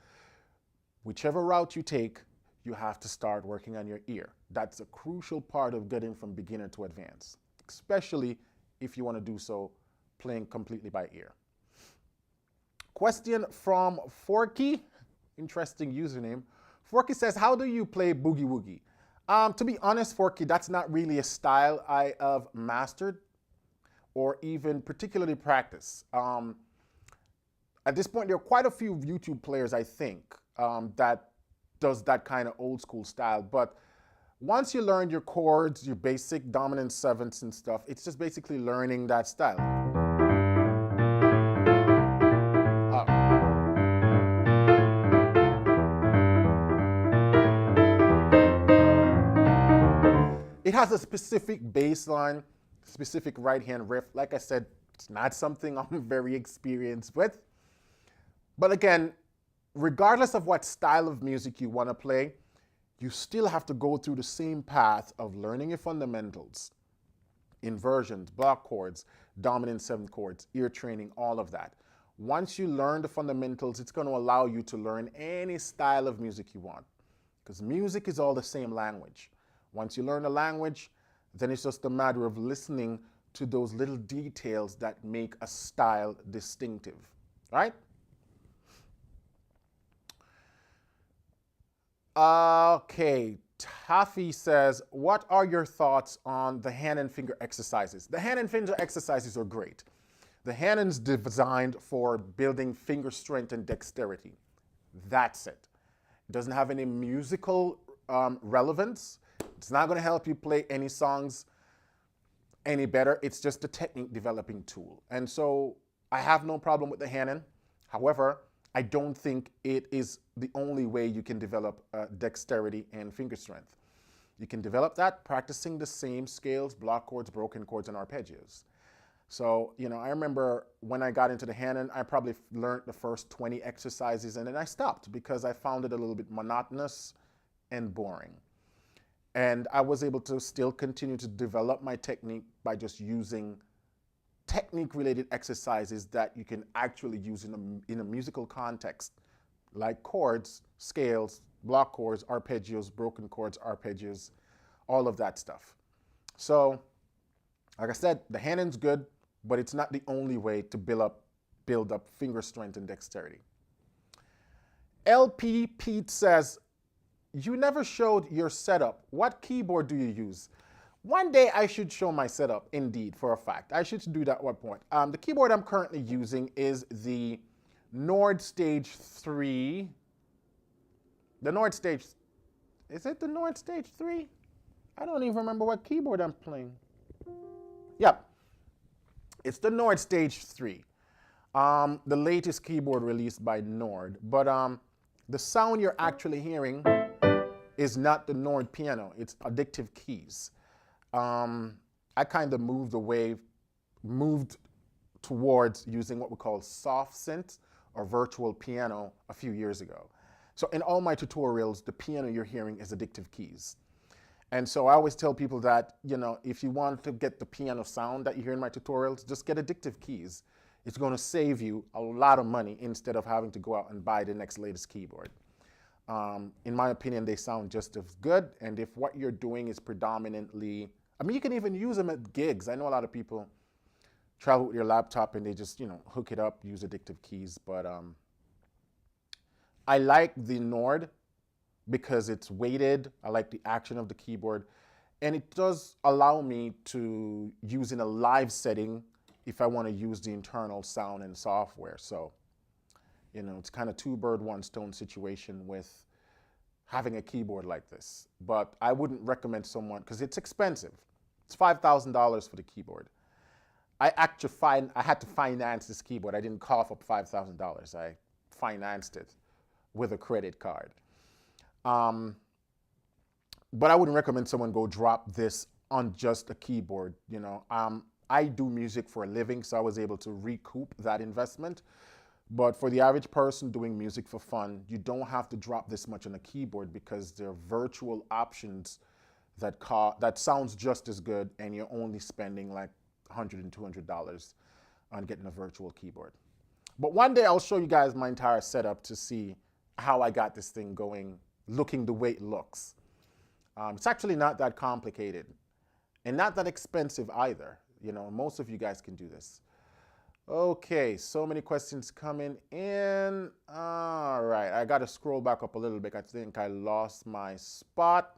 Speaker 1: Whichever route you take, you have to start working on your ear. That's a crucial part of getting from beginner to advanced, especially if you want to do so playing completely by ear. Question from Forky, interesting username. Forky says, how do you play boogie-woogie? To be honest, Forky, that's not really a style I have mastered or even particularly practiced. At this point, there are quite a few YouTube players, I think, that does that kind of old school style. But once you learn your chords, your basic dominant 7ths and stuff, it's just basically learning that style. It has a specific bass line, specific right-hand riff. Like I said, it's not something I'm very experienced with. But again, regardless of what style of music you want to play, you still have to go through the same path of learning your fundamentals, inversions, block chords, dominant 7th chords, ear training, all of that. Once you learn the fundamentals, it's going to allow you to learn any style of music you want, because music is all the same language. Once you learn the language, then it's just a matter of listening to those little details that make a style distinctive, right? Okay, Taffy says, what are your thoughts on the Hannon finger exercises? The Hannon finger exercises are great. The Hannon's designed for building finger strength and dexterity. That's it. It doesn't have any musical relevance. It's not going to help you play any songs any better. It's just a technique developing tool. And so I have no problem with the Hannon. However, I don't think it is the only way you can develop dexterity and finger strength. You can develop that practicing the same scales, block chords, broken chords, and arpeggios. So, you know, I remember when I got into the Hannon, I probably learned the first 20 exercises and then I stopped because I found it a little bit monotonous and boring. And I was able to still continue to develop my technique by just using technique-related exercises that you can actually use in a musical context like chords, scales, block chords, arpeggios, broken chords, arpeggios, all of that stuff. So, like I said, the Hannon's good, but it's not the only way to build up finger strength and dexterity. LP Pete says, you never showed your setup. What keyboard do you use? One day I should show my setup, indeed, for a fact. I should do that at one point. The keyboard I'm currently using is the Nord Stage 3. The Nord Stage, is it the Nord Stage 3? I don't even remember what keyboard I'm playing. Yep, it's the Nord Stage 3. The latest keyboard released by Nord. But the sound you're actually hearing is not the Nord piano, it's Addictive Keys. I kind of moved towards using what we call soft synth or virtual piano a few years ago. So in all my tutorials, the piano you're hearing is Addictive Keys. And so I always tell people that, you know, if you want to get the piano sound that you hear in my tutorials, just get Addictive Keys. It's going to save you a lot of money instead of having to go out and buy the next latest keyboard. In my opinion, they sound just as good. And if what you're doing is predominantly, I mean, you can even use them at gigs. I know a lot of people travel with your laptop and they just, you know, hook it up, use Addictive Keys. But I like the Nord because it's weighted. I like the action of the keyboard. And it does allow me to use in a live setting if I want to use the internal sound and software. So, you know, it's kind of two bird, one stone situation with having a keyboard like this. But I wouldn't recommend someone, because it's expensive. It's $5,000 for the keyboard. I had to finance this keyboard. I didn't cough up $5,000. I financed it with a credit card. But I wouldn't recommend someone go drop this on just a keyboard. You know, I do music for a living, so I was able to recoup that investment. But for the average person doing music for fun, you don't have to drop this much on a keyboard because there are virtual options that sounds just as good, and you're only spending like $100 and $200 on getting a virtual keyboard. But one day I'll show you guys my entire setup to see how I got this thing going, looking the way it looks. It's actually not that complicated and not that expensive either. You know, most of you guys can do this. Okay, so many questions coming in. All right, I got to scroll back up a little bit. I think I lost my spot.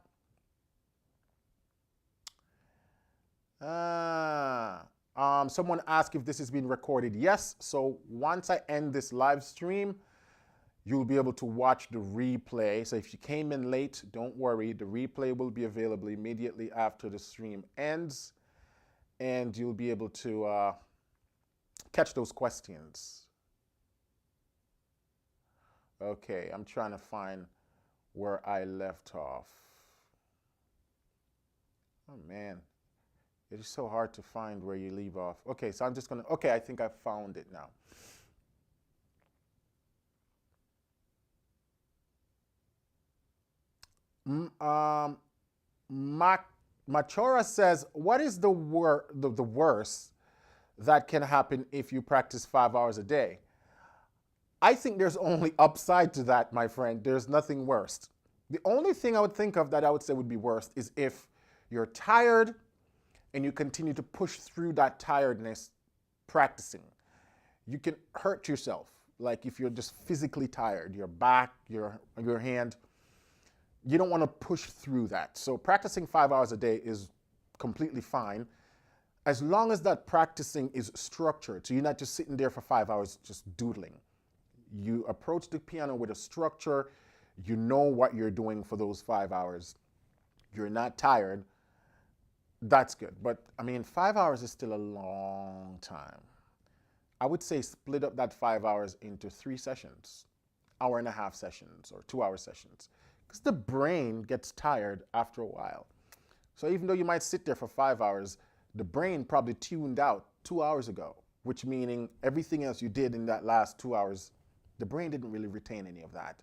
Speaker 1: Someone asked if this is being recorded. Yes, so once I end this live stream, you'll be able to watch the replay. So if you came in late, don't worry. The replay will be available immediately after the stream ends, and you'll be able to catch those questions. Okay, I'm trying to find where I left off. Oh man, it is so hard to find where you leave off. Okay, so I'm just gonna, okay, I think I found it now. Machora says, what is the worst that can happen if you practice 5 hours a day? I think there's only upside to that, my friend. There's nothing worse. The only thing I would think of that I would say would be worst is if you're tired and you continue to push through that tiredness practicing. You can hurt yourself. Like if you're just physically tired, your back, your hand, you don't want to push through that. So practicing 5 hours a day is completely fine, as long as that practicing is structured. So you're not just sitting there for 5 hours just doodling. You approach the piano with a structure. You know what you're doing for those 5 hours. You're not tired. That's good. But I mean, 5 hours is still a long time. I would say split up that 5 hours into 3 sessions, hour-and-a-half sessions or 2-hour sessions, because the brain gets tired after a while. So even though you might sit there for 5 hours, the brain probably tuned out 2 hours ago, which meaning everything else you did in that last 2 hours, the brain didn't really retain any of that.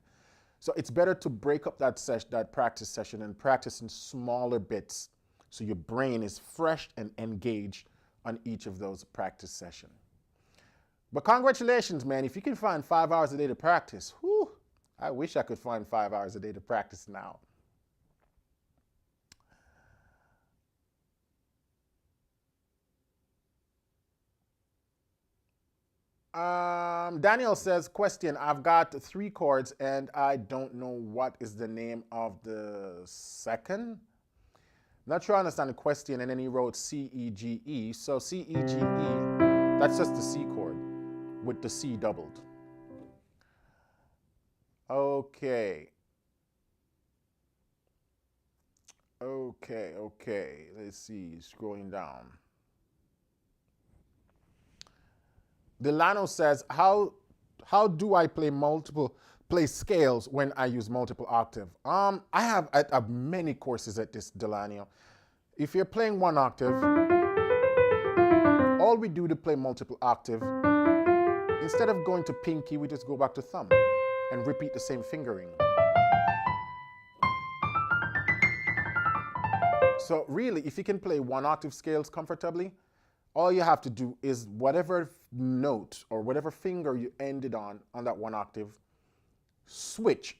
Speaker 1: So it's better to break up that practice session and practice in smaller bits so your brain is fresh and engaged on each of those practice sessions. But congratulations, man. If you can find 5 hours a day to practice, whew, I wish I could find 5 hours a day to practice now. Daniel says, question, I've got 3 chords and I don't know what is the name of the second. Not sure I understand the question, and then he wrote C, E, G, E. So C, E, G, E, that's just the C chord with the C doubled. Okay. Okay. Let's see, scrolling down. Delano says, how do I play scales when I use multiple octave? I have many courses at this, Delano. If you're playing 1 octave, all we do to play multiple octave, instead of going to pinky, we just go back to thumb and repeat the same fingering. So really, if you can play 1 octave scales comfortably, all you have to do is whatever note or whatever finger you ended on that 1 octave, switch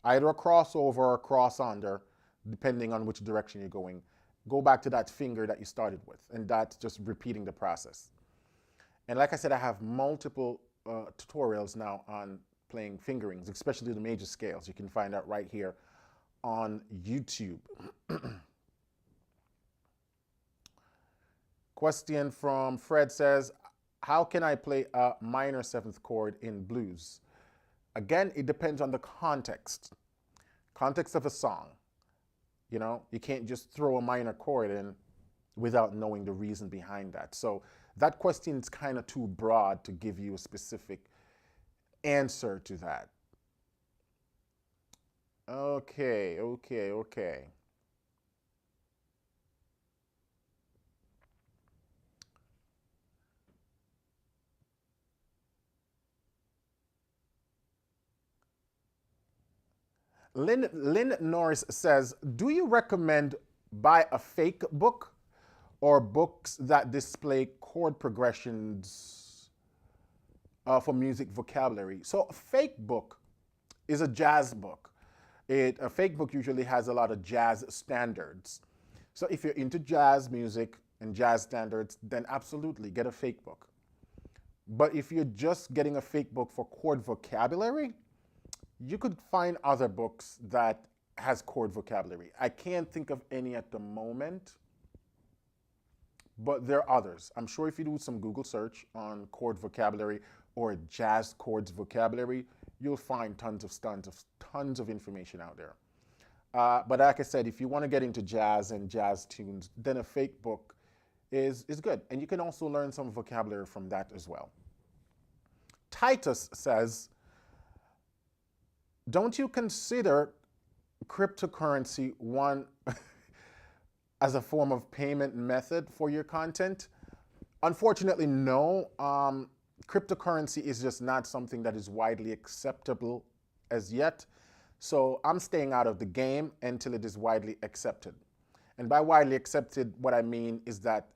Speaker 1: either a crossover or a cross under, depending on which direction you're going. Go back to that finger that you started with, and that's just repeating the process. And like I said, I have multiple tutorials now on playing fingerings, especially the major scales. You can find that right here on YouTube. Question from Fred says, how can I play a minor 7th chord in blues? Again, it depends on the context of a song. You know, you can't just throw a minor chord in without knowing the reason behind that. So that question is kind of too broad to give you a specific answer to that. Okay. Lynn Norris says, do you recommend buy a fake book or books that display chord progressions for music vocabulary? So a fake book is a jazz book. A fake book usually has a lot of jazz standards. So if you're into jazz music and jazz standards, then absolutely get a fake book. But if you're just getting a fake book for chord vocabulary, you could find other books that has chord vocabulary. I can't think of any at the moment, but there are others. I'm sure if you do some Google search on chord vocabulary or jazz chords vocabulary, you'll find tons of information out there. But like I said, if you want to get into jazz and jazz tunes, then a fake book is good. And you can also learn some vocabulary from that as well. Titus says, don't you consider cryptocurrency one as a form of payment method for your content? Unfortunately, no. Cryptocurrency is just not something that is widely acceptable as yet. So I'm staying out of the game until it is widely accepted. And by widely accepted, what I mean is that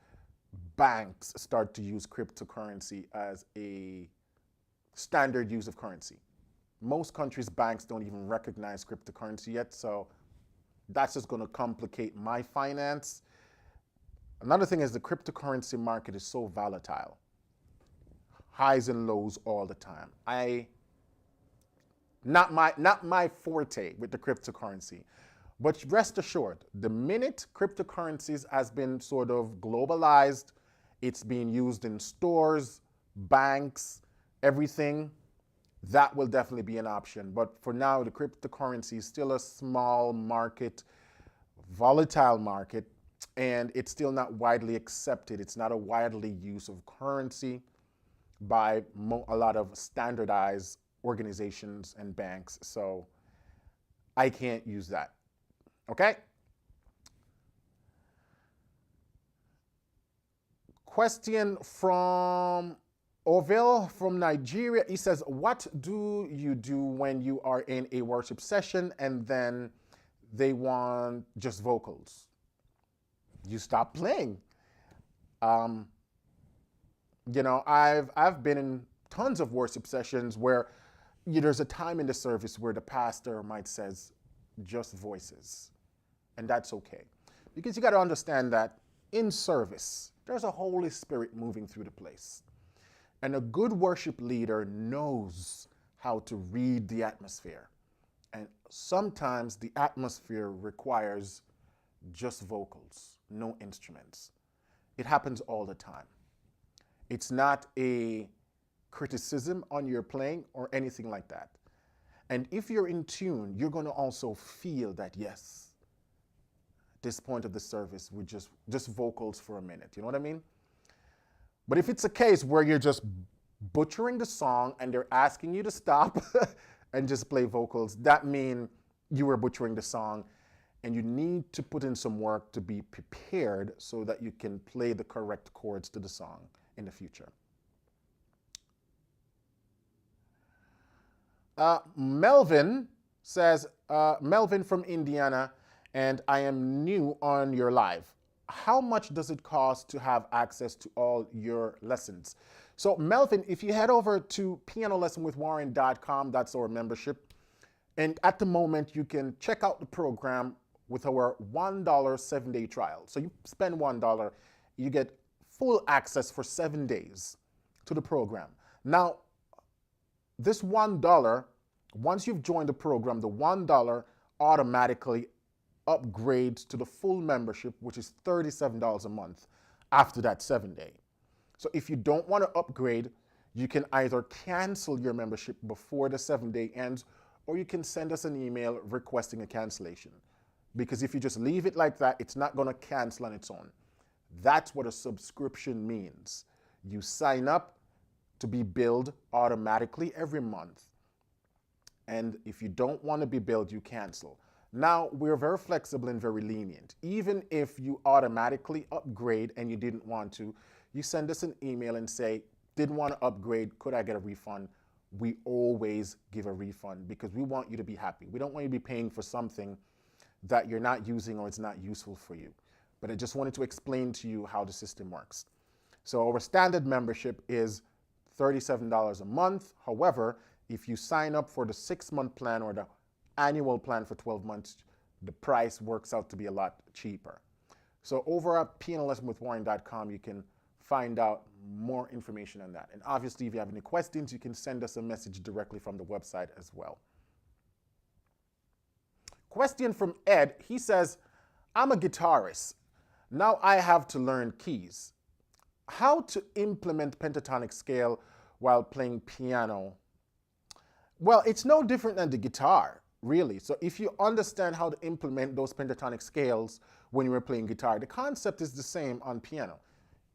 Speaker 1: banks start to use cryptocurrency as a standard use of currency. Most countries' banks don't even recognize cryptocurrency yet, so that's just going to complicate my finance. Another thing is the cryptocurrency market is so volatile. Highs and lows all the time. Not my forte with the cryptocurrency. But rest assured, the minute cryptocurrencies has been sort of globalized, it's being used in stores, banks, everything, that will definitely be an option. But for now, the cryptocurrency is still a small market, volatile market, and it's still not widely accepted. It's not a widely used of currency by a lot of standardized organizations and banks. So I can't use that. Okay? Question from Orville from Nigeria. He says, what do you do when you are in a worship session and then they want just vocals? You stop playing. You know, I've been in tons of worship sessions where there's a time in the service where the pastor might says just voices, and that's okay. Because you got to understand that in service, there's a Holy Spirit moving through the place. And a good worship leader knows how to read the atmosphere. And sometimes the atmosphere requires just vocals, no instruments. It happens all the time. It's not a criticism on your playing or anything like that. And if you're in tune, you're going to also feel that, yes, at this point of the service, we just vocals for a minute. You know what I mean? But if it's a case where you're just butchering the song and they're asking you to stop and just play vocals, that means you were butchering the song, and you need to put in some work to be prepared so that you can play the correct chords to the song in the future. Melvin says, Melvin from Indiana, and I am new on your live. How much does it cost to have access to all your lessons? So Melvin, if you head over to pianolessonwithwarren.com, that's our membership. And at the moment, you can check out the program with our $1 7-day trial. So you spend $1, you get full access for 7 days to the program. Now, this $1, once you've joined the program, the $1 automatically upgrades to the full membership, which is $37 a month after that 7-day. So if you don't want to upgrade, you can either cancel your membership before the 7-day ends, or you can send us an email requesting a cancellation. Because if you just leave it like that, it's not going to cancel on its own. That's what a subscription means. You sign up to be billed automatically every month. And if you don't want to be billed, you cancel. Now, we're very flexible and very lenient. Even if you automatically upgrade and you didn't want to, you send us an email and say, didn't want to upgrade, could I get a refund? We always give a refund because we want you to be happy. We don't want you to be paying for something that you're not using or it's not useful for you. But I just wanted to explain to you how the system works. So our standard membership is $37 a month. However, if you sign up for the 6-month plan or the annual plan for 12 months, the price works out to be a lot cheaper. So over at pianolessonwithwarren.com, you can find out more information on that. And obviously, if you have any questions, you can send us a message directly from the website as well. Question from Ed. He says, I'm a guitarist. Now I have to learn keys. How to implement pentatonic scale while playing piano? Well, it's no different than the guitar, really. So if you understand how to implement those pentatonic scales when you were playing guitar, the concept is the same on piano.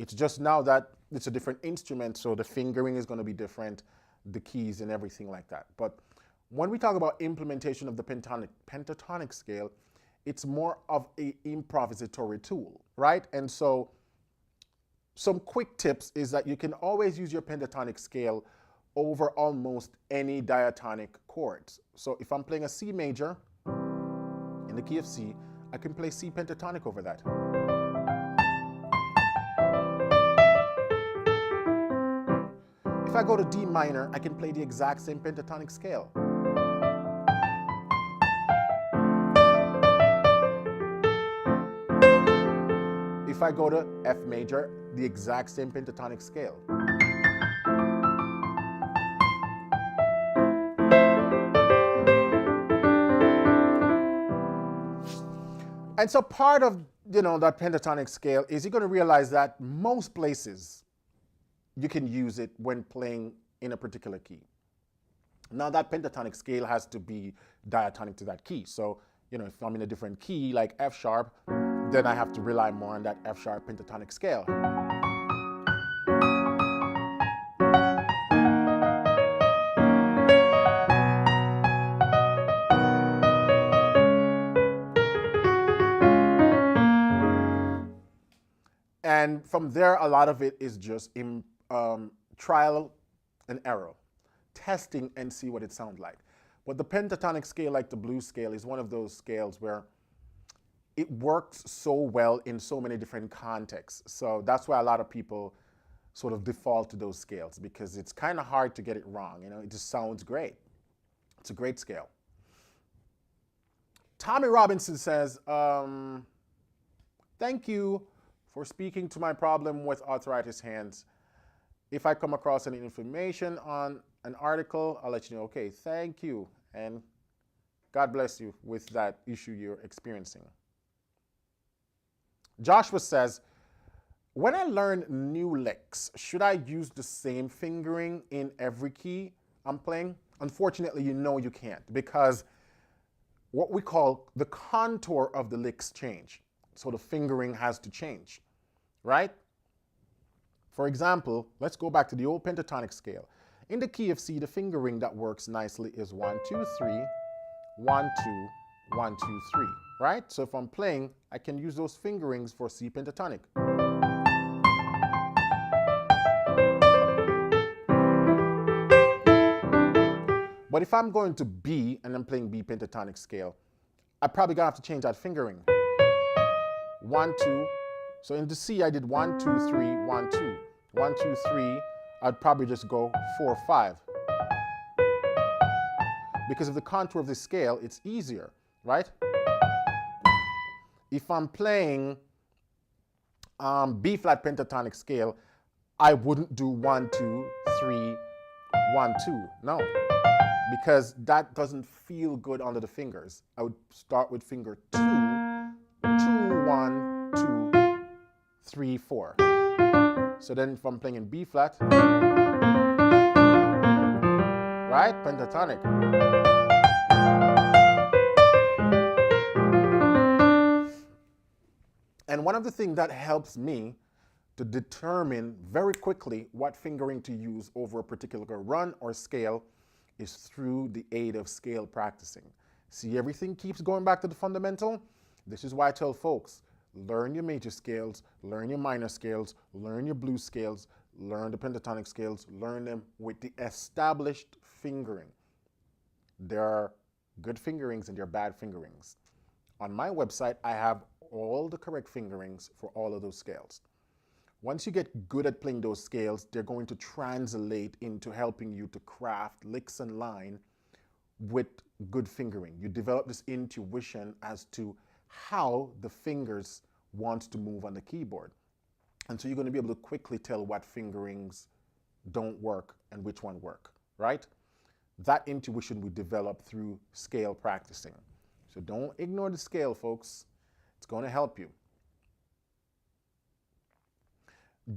Speaker 1: It's just now that it's a different instrument, so the fingering is going to be different, the keys and everything like that. But when we talk about implementation of the pentatonic scale, it's more of an improvisatory tool, right? And so some quick tips is that you can always use your pentatonic scale over almost any diatonic chords. So if I'm playing a C major in the key of C, I can play C pentatonic over that. If I go to D minor, I can play the exact same pentatonic scale. If I go to F major, the exact same pentatonic scale. And so part of, that pentatonic scale is you're going to realize that most places you can use it when playing in a particular key. Now that pentatonic scale has to be diatonic to that key. So, if I'm in a different key like F sharp, then I have to rely more on that F sharp pentatonic scale. And from there, a lot of it is just trial and error, testing and see what it sounds like. But the pentatonic scale, like the blues scale, is one of those scales where it works so well in so many different contexts. So that's why a lot of people sort of default to those scales, because it's kind of hard to get it wrong. It just sounds great. It's a great scale. Tommy Robinson says, thank you for speaking to my problem with arthritis hands. If I come across any information on an article, I'll let you know. Okay, thank you. And God bless you with that issue you're experiencing. Joshua says, when I learn new licks, should I use the same fingering in every key I'm playing? Unfortunately, you can't, because what we call the contour of the licks change. So the fingering has to change, right? For example, let's go back to the old pentatonic scale. In the key of C, the fingering that works nicely is 1, 2, 3, 1, 2, 1, 2, 3, right? So if I'm playing, I can use those fingerings for C pentatonic. But if I'm going to B and I'm playing B pentatonic scale, I probably gonna have to change that fingering. 1, 2. So in the C, I did 1, 2, 3, 1, 2. 1, 2, 3. I'd probably just go 4, 5. Because of the contour of the scale, it's easier, right? If I'm playing B flat pentatonic scale, I wouldn't do 1, 2, 3, 1, 2. No. Because that doesn't feel good under the fingers. I would start with finger 2, 2, 1, 2, 3, 4. So then if I'm playing in B flat, right? Pentatonic. And one of the things that helps me to determine very quickly what fingering to use over a particular run or scale is through the aid of scale practicing. See, everything keeps going back to the fundamental. This is why I tell folks, learn your major scales, learn your minor scales, learn your blues scales, learn the pentatonic scales, learn them with the established fingering. There are good fingerings and there are bad fingerings. On my website, I have all the correct fingerings for all of those scales. Once you get good at playing those scales, they're going to translate into helping you to craft licks and line with good fingering. You develop this intuition as to how the fingers want to move on the keyboard. And so you're going to be able to quickly tell what fingerings don't work and which one work, right? That intuition we develop through scale practicing. So don't ignore the scale, folks. It's going to help you.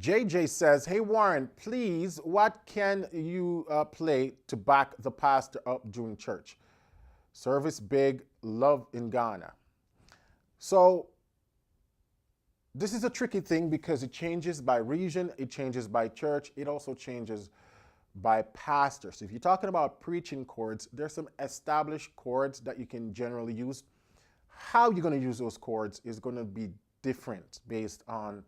Speaker 1: JJ says, hey Warren, please, what can you play to back the pastor up during church? Service big, love in Ghana. So this is a tricky thing because it changes by region, it changes by church, it also changes by pastor. So if you're talking about preaching chords, there's some established chords that you can generally use. How you're going to use those chords is going to be different based on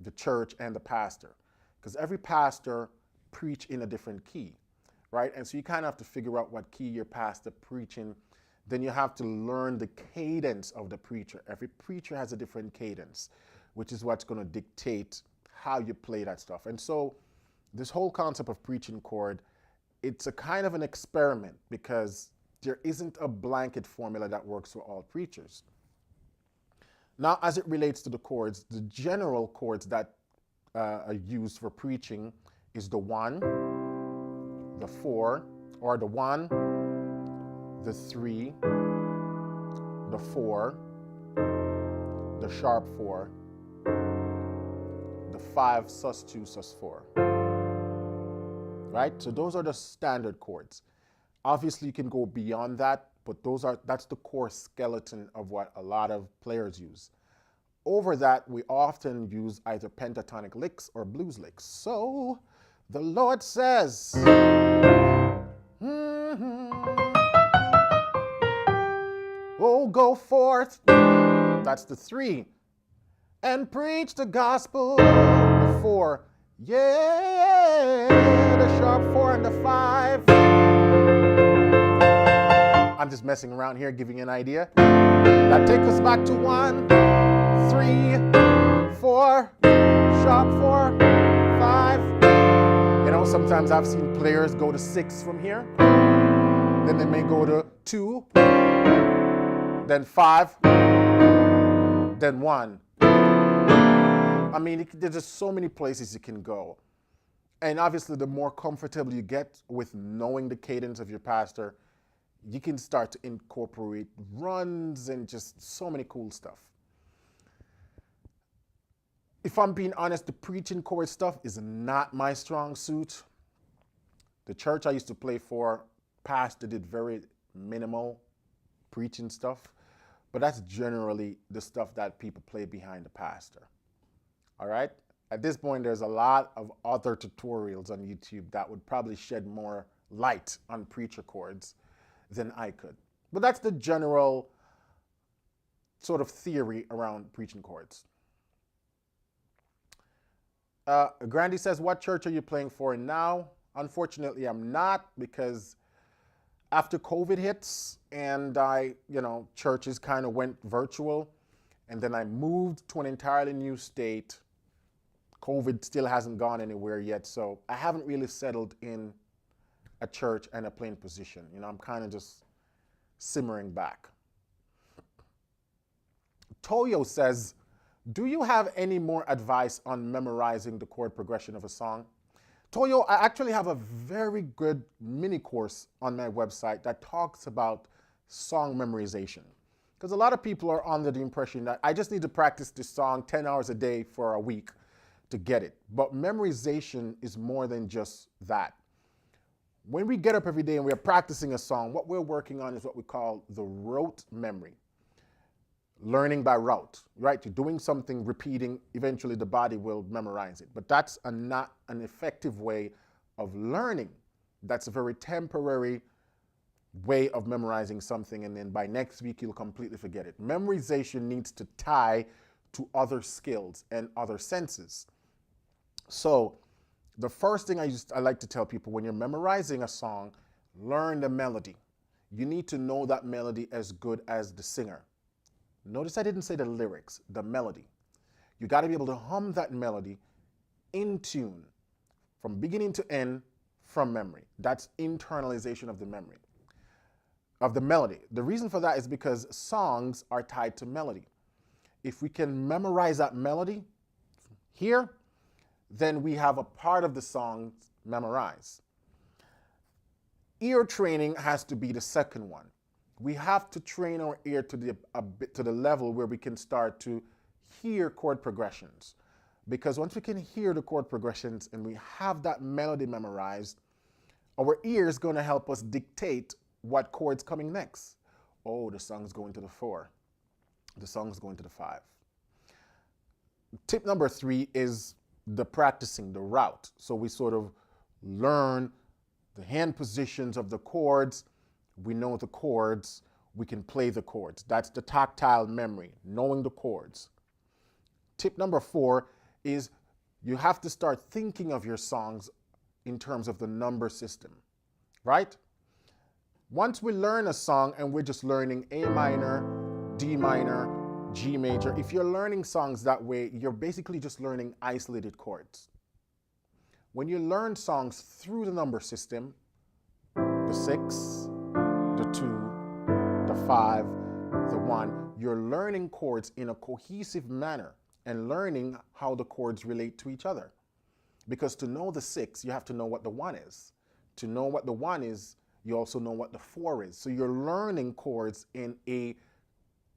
Speaker 1: the church and the pastor, because every pastor preach in a different key, right? And so you kind of have to figure out what key your pastor preaching. Then you have to learn the cadence of the preacher. Every preacher has a different cadence, which is what's going to dictate how you play that stuff. And so this whole concept of preaching chord, it's a kind of an experiment because there isn't a blanket formula that works for all preachers. Now, as it relates to the chords, the general chords that are used for preaching is the 1, the 4, or the 1, the 3, the 4, the sharp 4, the 5, sus2, sus4. Right? So those are the standard chords. Obviously, you can go beyond that, but that's the core skeleton of what a lot of players use. Over that, we often use either pentatonic licks or blues licks. So the Lord says, oh, go forth, that's the 3, and preach the gospel, the 4, yeah, the sharp 4 and the 5. I'm just messing around here, giving you an idea. That takes us back to 1, 3, 4, sharp 4, 5. You know, sometimes I've seen players go to 6 from here. Then they may go to 2, then 5, then 1. I mean, there's just so many places you can go. And obviously, the more comfortable you get with knowing the cadence of your pastor, you can start to incorporate runs and just so many cool stuff. If I'm being honest, the preaching chord stuff is not my strong suit. The church I used to play for, pastor did very minimal preaching stuff, but that's generally the stuff that people play behind the pastor. All right? At this point, there's a lot of other tutorials on YouTube that would probably shed more light on preacher chords than I could. But that's the general sort of theory around preaching chords. Grandy says, what church are you playing for now? Unfortunately, I'm not, because after COVID hits and churches kind of went virtual, and then I moved to an entirely new state. COVID still hasn't gone anywhere yet, so I haven't really settled in a church and a playing position. I'm kind of just simmering back. Toyo says, do you have any more advice on memorizing the chord progression of a song? Toyo, I actually have a very good mini course on my website that talks about song memorization. Because a lot of people are under the impression that I just need to practice this song 10 hours a day for a week to get it. But memorization is more than just that. When we get up every day and we're practicing a song, what we're working on is what we call the rote memory. Learning by rote, right? You're doing something, repeating, eventually the body will memorize it. But that's not an effective way of learning. That's a very temporary way of memorizing something, and then by next week you'll completely forget it. Memorization needs to tie to other skills and other senses. So the first thing I like to tell people, when you're memorizing a song, learn the melody. You need to know that melody as good as the singer. Notice I didn't say the lyrics, the melody. You got to be able to hum that melody in tune from beginning to end from memory. That's internalization of the memory, of the melody. The reason for that is because songs are tied to melody. If we can memorize that melody here, then we have a part of the song memorized. Ear training has to be the second one. We have to train our ear to the level where we can start to hear chord progressions. Because once we can hear the chord progressions and we have that melody memorized, our ear is going to help us dictate what chord's coming next. Oh, the song's going to the 4. The song's going to the 5. Tip number 3 is the practicing, the route. So we sort of learn the hand positions of the chords. We know the chords, we can play the chords. That's the tactile memory, knowing the chords. Tip number 4 is you have to start thinking of your songs in terms of the number system, right? Once we learn a song and we're just learning A minor, D minor, G major, if you're learning songs that way, you're basically just learning isolated chords. When you learn songs through the number system, the 6, the 2, the 5, the 1, you're learning chords in a cohesive manner and learning how the chords relate to each other. Because to know the 6, you have to know what the 1 is. To know what the 1 is, you also know what the 4 is. So you're learning chords in a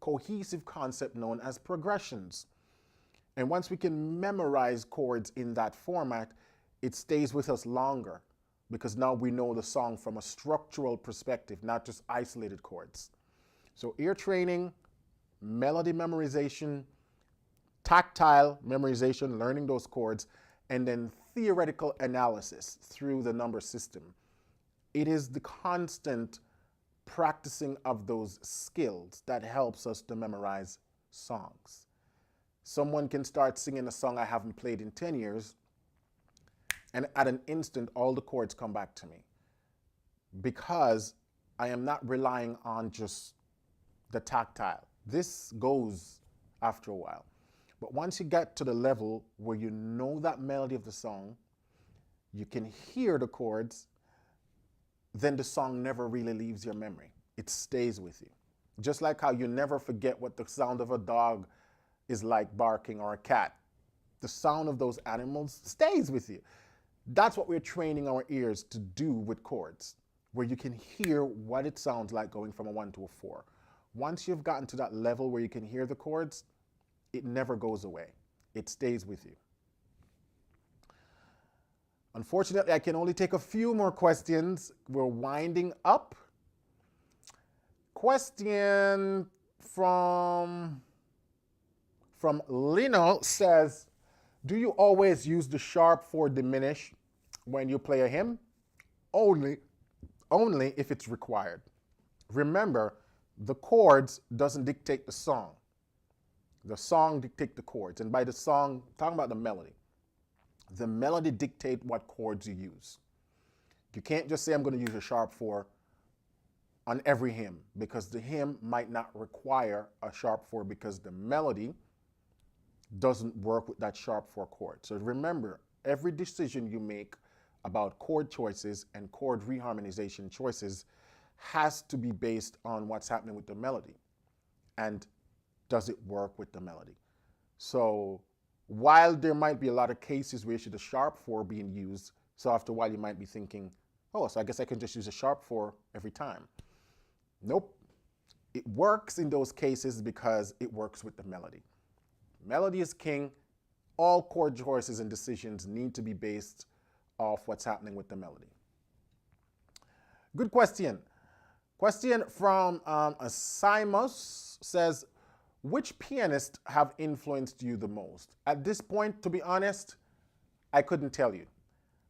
Speaker 1: cohesive concept known as progressions. And once we can memorize chords in that format, it stays with us longer, because now we know the song from a structural perspective, not just isolated chords. So ear training, melody memorization, tactile memorization, learning those chords, and then theoretical analysis through the number system. It is the constant practicing of those skills that helps us to memorize songs. Someone can start singing a song I haven't played in 10 years, and at an instant, all the chords come back to me, because I am not relying on just the tactile. This goes after a while. But once you get to the level where you know that melody of the song, you can hear the chords, then the song never really leaves your memory. It stays with you. Just like how you never forget what the sound of a dog is like barking or a cat. The sound of those animals stays with you. That's what we're training our ears to do with chords, where you can hear what it sounds like going from a 1 to a 4. Once you've gotten to that level where you can hear the chords, it never goes away. It stays with you. Unfortunately, I can only take a few more questions. We're winding up. Question from Lino says, do you always use the sharp 4 diminish when you play a hymn? Only if it's required. Remember, the chords doesn't dictate the song. The song dictates the chords. And by the song, I'm talking about the melody. The melody dictates what chords you use. You can't just say, I'm going to use a sharp 4 on every hymn, because the hymn might not require a sharp 4 because the melody doesn't work with that sharp 4 chord. So remember, every decision you make about chord choices and chord reharmonization choices has to be based on what's happening with the melody. And does it work with the melody? So while there might be a lot of cases where you see the sharp 4 being used, so after a while you might be thinking, oh, so I guess I can just use a sharp 4 every time. Nope. It works in those cases because it works with the melody. Melody is king. All chord choices and decisions need to be based off what's happening with the melody. Good question. Question from Simos says, which pianists have influenced you the most? At this point, to be honest, I couldn't tell you.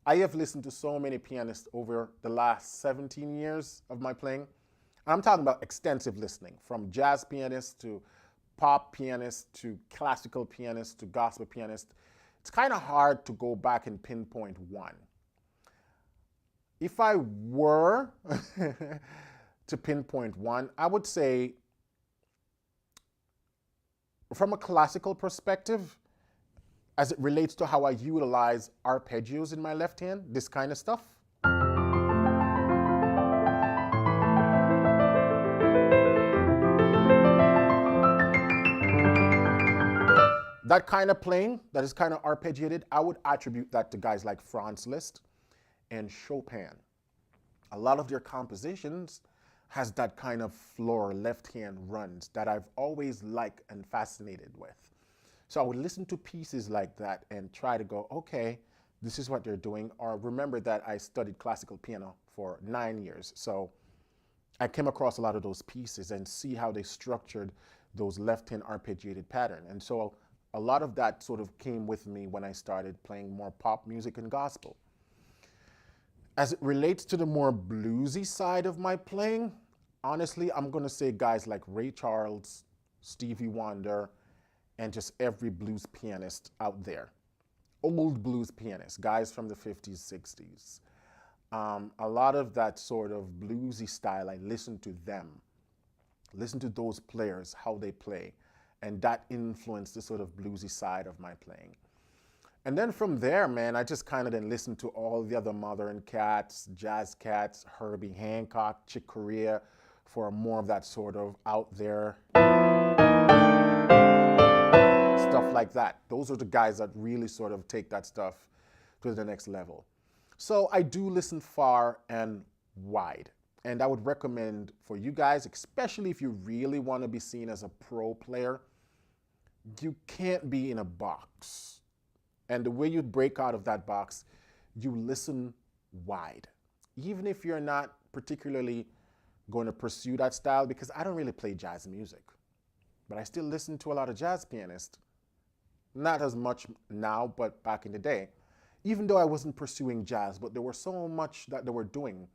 Speaker 1: I have listened to so many pianists over the last 17 years of my playing. I'm talking about extensive listening, from jazz pianists to pop pianists to classical pianists to gospel pianists. It's kind of hard to go back and pinpoint one. If I were to pinpoint one, I would say, from a classical perspective, as it relates to how I utilize arpeggios in my left hand, this kind of stuff. That kind of playing, that is kind of arpeggiated, I would attribute that to guys like Franz Liszt and Chopin. A lot of their compositions has that kind of floor left-hand runs that I've always liked and fascinated with. So I would listen to pieces like that and try to go, okay, this is what they're doing. Or remember that I studied classical piano for 9 years. So I came across a lot of those pieces and see how they structured those left-hand arpeggiated pattern. And so a lot of that sort of came with me when I started playing more pop music and gospel. As it relates to the more bluesy side of my playing, honestly, I'm going to say guys like Ray Charles, Stevie Wonder, and just every blues pianist out there. Old blues pianists, guys from the 50s, 60s. A lot of that sort of bluesy style, I listen to them. Listen to those players, how they play. And that influenced the sort of bluesy side of my playing. And then from there, man, I just kind of then listened to all the other modern cats, jazz cats, Herbie Hancock, Chick Corea, for more of that sort of out there stuff like that. Those are the guys that really sort of take that stuff to the next level. So I do listen far and wide. And I would recommend for you guys, especially if you really want to be seen as a pro player, you can't be in a box. And the way you break out of that box, you listen wide. Even if you're not particularly going to pursue that style, because I don't really play jazz music, but I still listen to a lot of jazz pianists. Not as much now, but back in the day. Even though I wasn't pursuing jazz, but there was so much that they were doing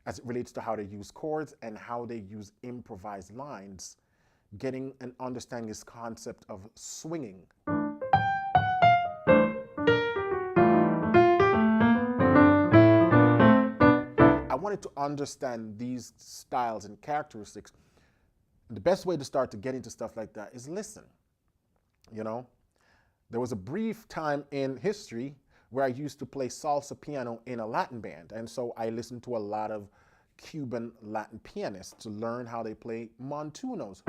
Speaker 1: as it relates to how they use chords and how they use improvised lines, getting and understanding this concept of swinging. I wanted to understand these styles and characteristics. The best way to start to get into stuff like that is listen. You know, there was a brief time in history where I used to play salsa piano in a Latin band. And so I listened to a lot of Cuban Latin pianists to learn how they play montunos.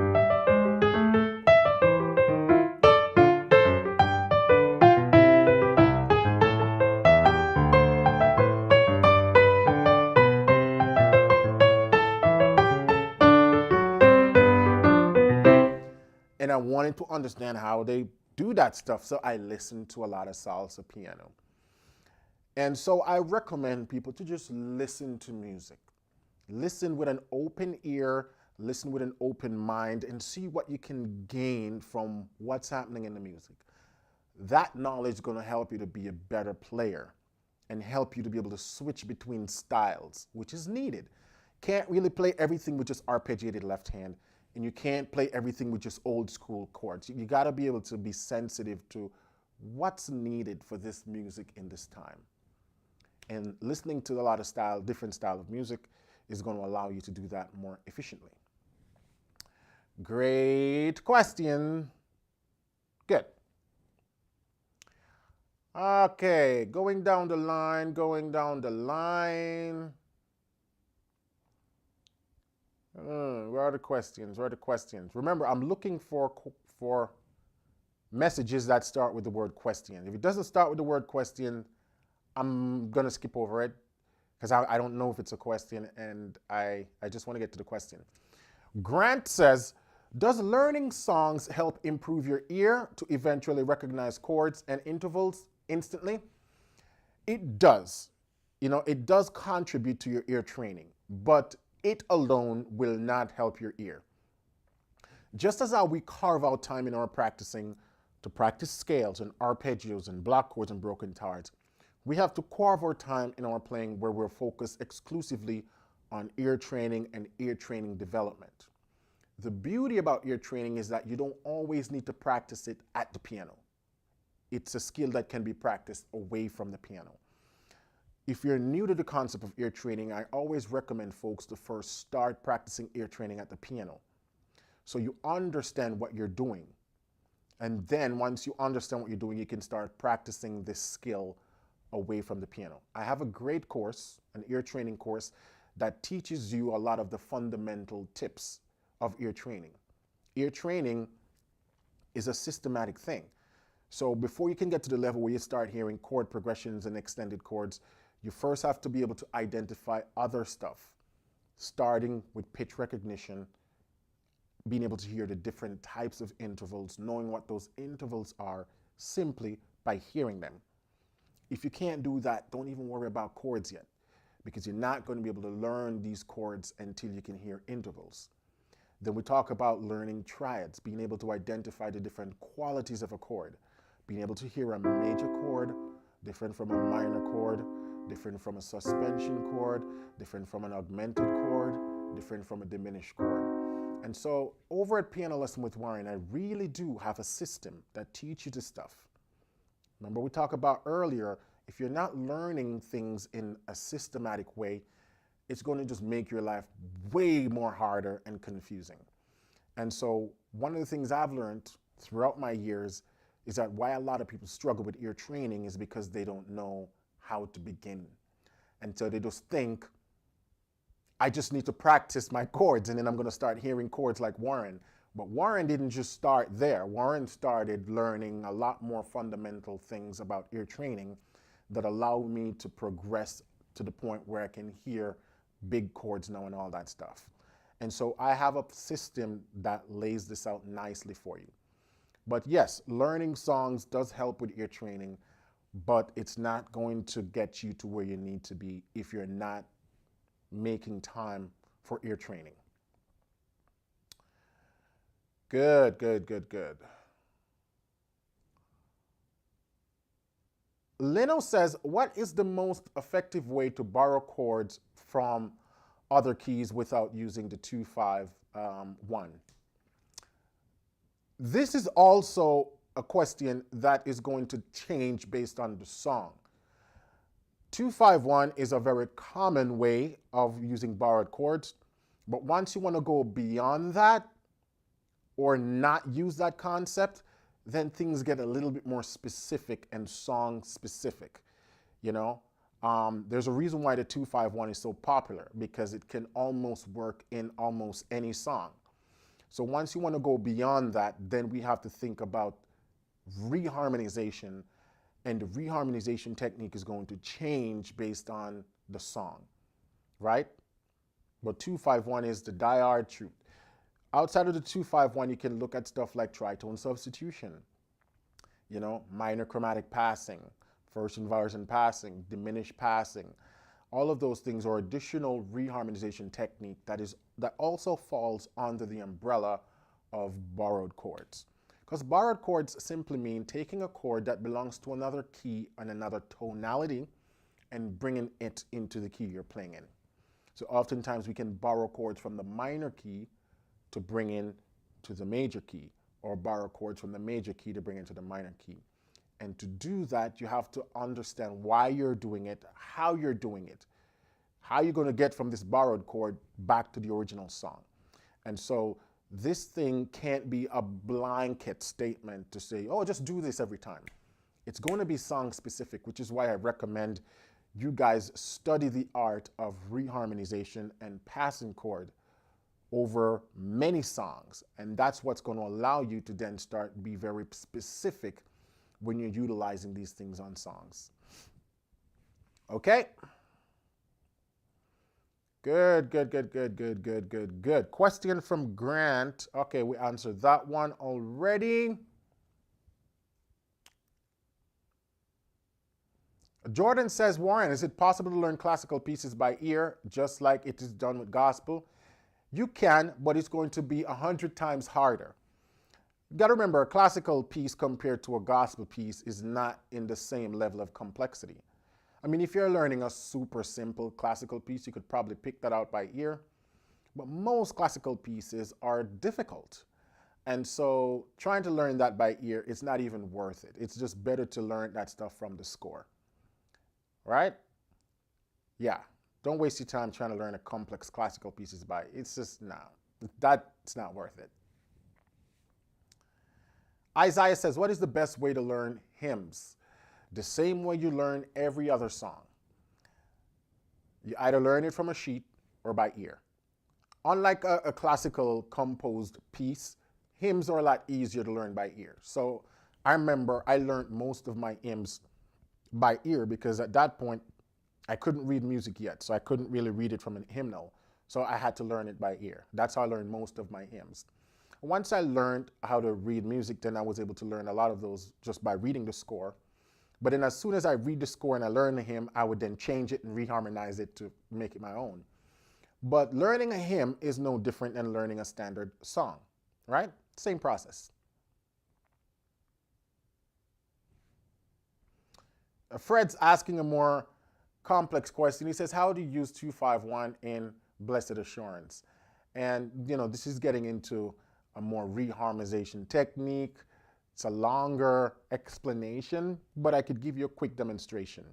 Speaker 1: And I wanted to understand how they do that stuff, so I listened to a lot of salsa piano. And so I recommend people to just listen to music. Listen with an open ear, listen with an open mind, and see what you can gain from what's happening in the music. That knowledge is going to help you to be a better player and help you to be able to switch between styles, which is needed. Can't really play everything with just arpeggiated left hand, and you can't play everything with just old school chords. You got to be able to be sensitive to what's needed for this music in this time. And listening to a lot of different style of music is going to allow you to do that more efficiently. Great question. Good. Okay, going down the line. Where are the questions? Remember, I'm looking for messages that start with the word question. If it doesn't start with the word question, I'm going to skip over it because I don't know if it's a question, and I just want to get to the question. Grant says, does learning songs help improve your ear to eventually recognize chords and intervals instantly? It does. It does contribute to your ear training, but it alone will not help your ear. Just as how we carve out time in our practicing to practice scales and arpeggios and block chords and broken chords, we have to carve our time in our playing where we're focused exclusively on ear training and ear training development. The beauty about ear training is that you don't always need to practice it at the piano. It's a skill that can be practiced away from the piano. If you're new to the concept of ear training, I always recommend folks to first start practicing ear training at the piano, so you understand what you're doing. And then once you understand what you're doing, you can start practicing this skill away from the piano. I have a great course, an ear training course, that teaches you a lot of the fundamental tips of ear training. Ear training is a systematic thing. So before you can get to the level where you start hearing chord progressions and extended chords, you first have to be able to identify other stuff, starting with pitch recognition, being able to hear the different types of intervals, knowing what those intervals are simply by hearing them. If you can't do that, don't even worry about chords yet, because you're not going to be able to learn these chords until you can hear intervals. Then we talk about learning triads, being able to identify the different qualities of a chord, being able to hear a major chord different from a minor chord, different from a suspension chord, different from an augmented chord, different from a diminished chord. And so over at Piano Lesson with Warren, I really do have a system that teaches you this stuff. Remember we talked about earlier, if you're not learning things in a systematic way, it's going to just make your life way more harder and confusing. And so one of the things I've learned throughout my years is that why a lot of people struggle with ear training is because they don't know how to begin. And so they just think, I just need to practice my chords and then I'm going to start hearing chords like Warren. But Warren didn't just start there. Warren started learning a lot more fundamental things about ear training that allow me to progress to the point where I can hear big chords now and all that stuff. And so I have a system that lays this out nicely for you. But yes, learning songs does help with ear training, but it's not going to get you to where you need to be if you're not making time for ear training. Good, good, good, good. Leno says, what is the most effective way to borrow chords from other keys without using the 2-5-1? This is also a question that is going to change based on the song. 2-5-1 is a very common way of using borrowed chords, but once you want to go beyond that or not use that concept, then things get a little bit more specific and song specific, you know? There's a reason why the 2-5-1 is so popular, because it can almost work in almost any song. So once you want to go beyond that, then we have to think about reharmonization, and the reharmonization technique is going to change based on the song, right? But 2-5-1 is the die-hard truth. Outside of the 2-5-1, you can look at stuff like tritone substitution, you know, minor chromatic passing, first inversion passing, diminished passing. All of those things are additional reharmonization technique that also falls under the umbrella of borrowed chords. Because borrowed chords simply mean taking a chord that belongs to another key and another tonality and bringing it into the key you're playing in. So oftentimes we can borrow chords from the minor key to bring in to the major key, or borrow chords from the major key to bring into the minor key. And to do that, you have to understand why you're doing it, how you're doing it, how you're going to get from this borrowed chord back to the original song. And so this thing can't be a blanket statement to say, oh, just do this every time. It's going to be song specific, which is why I recommend you guys study the art of reharmonization and passing chord over many songs. And that's what's going to allow you to then start be very specific when you're utilizing these things on songs. Okay? Good, good, good, good, good, good, good, good. Question from Grant. Okay, we answered that one already. Jordan says, Warren, is it possible to learn classical pieces by ear, just like it is done with gospel? You can, but it's going to be 100 times harder. You got to remember, a classical piece compared to a gospel piece is not in the same level of complexity. I mean, if you're learning a super simple classical piece, you could probably pick that out by ear. But most classical pieces are difficult. And so trying to learn that by ear is not even worth it. It's just better to learn that stuff from the score. Right? Yeah. Don't waste your time trying to learn a complex classical pieces by ear. It's just, no. That's not worth it. Isaiah says, what is the best way to learn hymns? The same way you learn every other song. You either learn it from a sheet or by ear. Unlike a classical composed piece, hymns are a lot easier to learn by ear. So I remember I learned most of my hymns by ear because at that point I couldn't read music yet, so I couldn't really read it from a hymnal. So I had to learn it by ear. That's how I learned most of my hymns. Once I learned how to read music, then I was able to learn a lot of those just by reading the score. But then as soon as I read the score and I learn the hymn, I would then change it and reharmonize it to make it my own. But learning a hymn is no different than learning a standard song, right? Same process. Fred's asking a more complex question. He says, how do you use 2-5-1 in Blessed Assurance? And, you know, this is getting into a more reharmonization technique. It's a longer explanation, but I could give you a quick demonstration.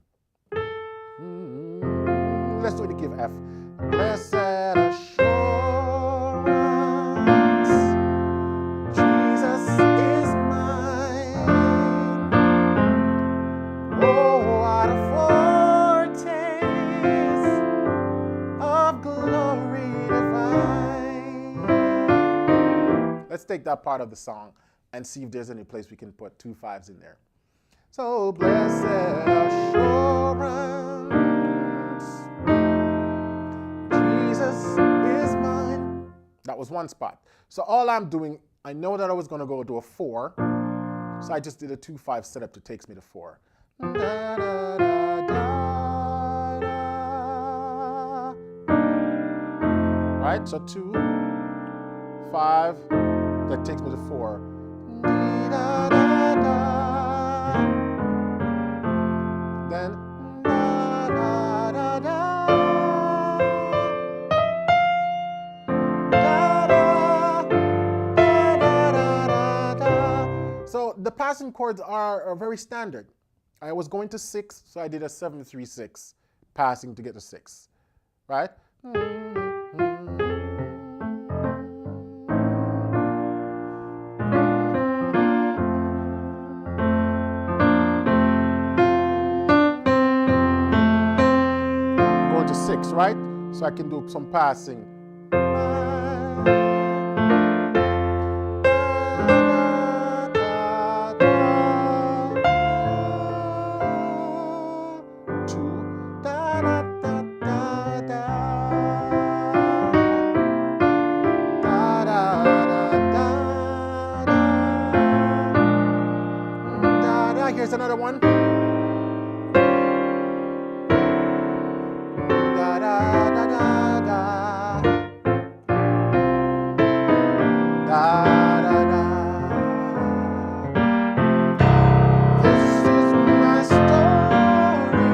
Speaker 1: Let's do it to give F. Blessed assurance, Jesus is mine. Oh, what a foretaste of glory divine. Let's take that part of the song and see if there's any place we can put 2 5s in there. So, blessed assurance, Jesus is mine. That was one spot. So all I'm doing, I know that I was going to go to a 4, so I just did a 2-5 setup that takes me to 4. Da, da, da, da, da. Right, so 2, 5, that takes me to 4. Da, da, da. Then da, da, da, da. Da, da, da, da, da, da. So the passing chords are very standard. I was going to 6, so I did a 7-3-6 passing to get to 6, right? six, right? So I can do some passing. Here's another one. Da, da, da, da, da. Da, da, da. This is my story.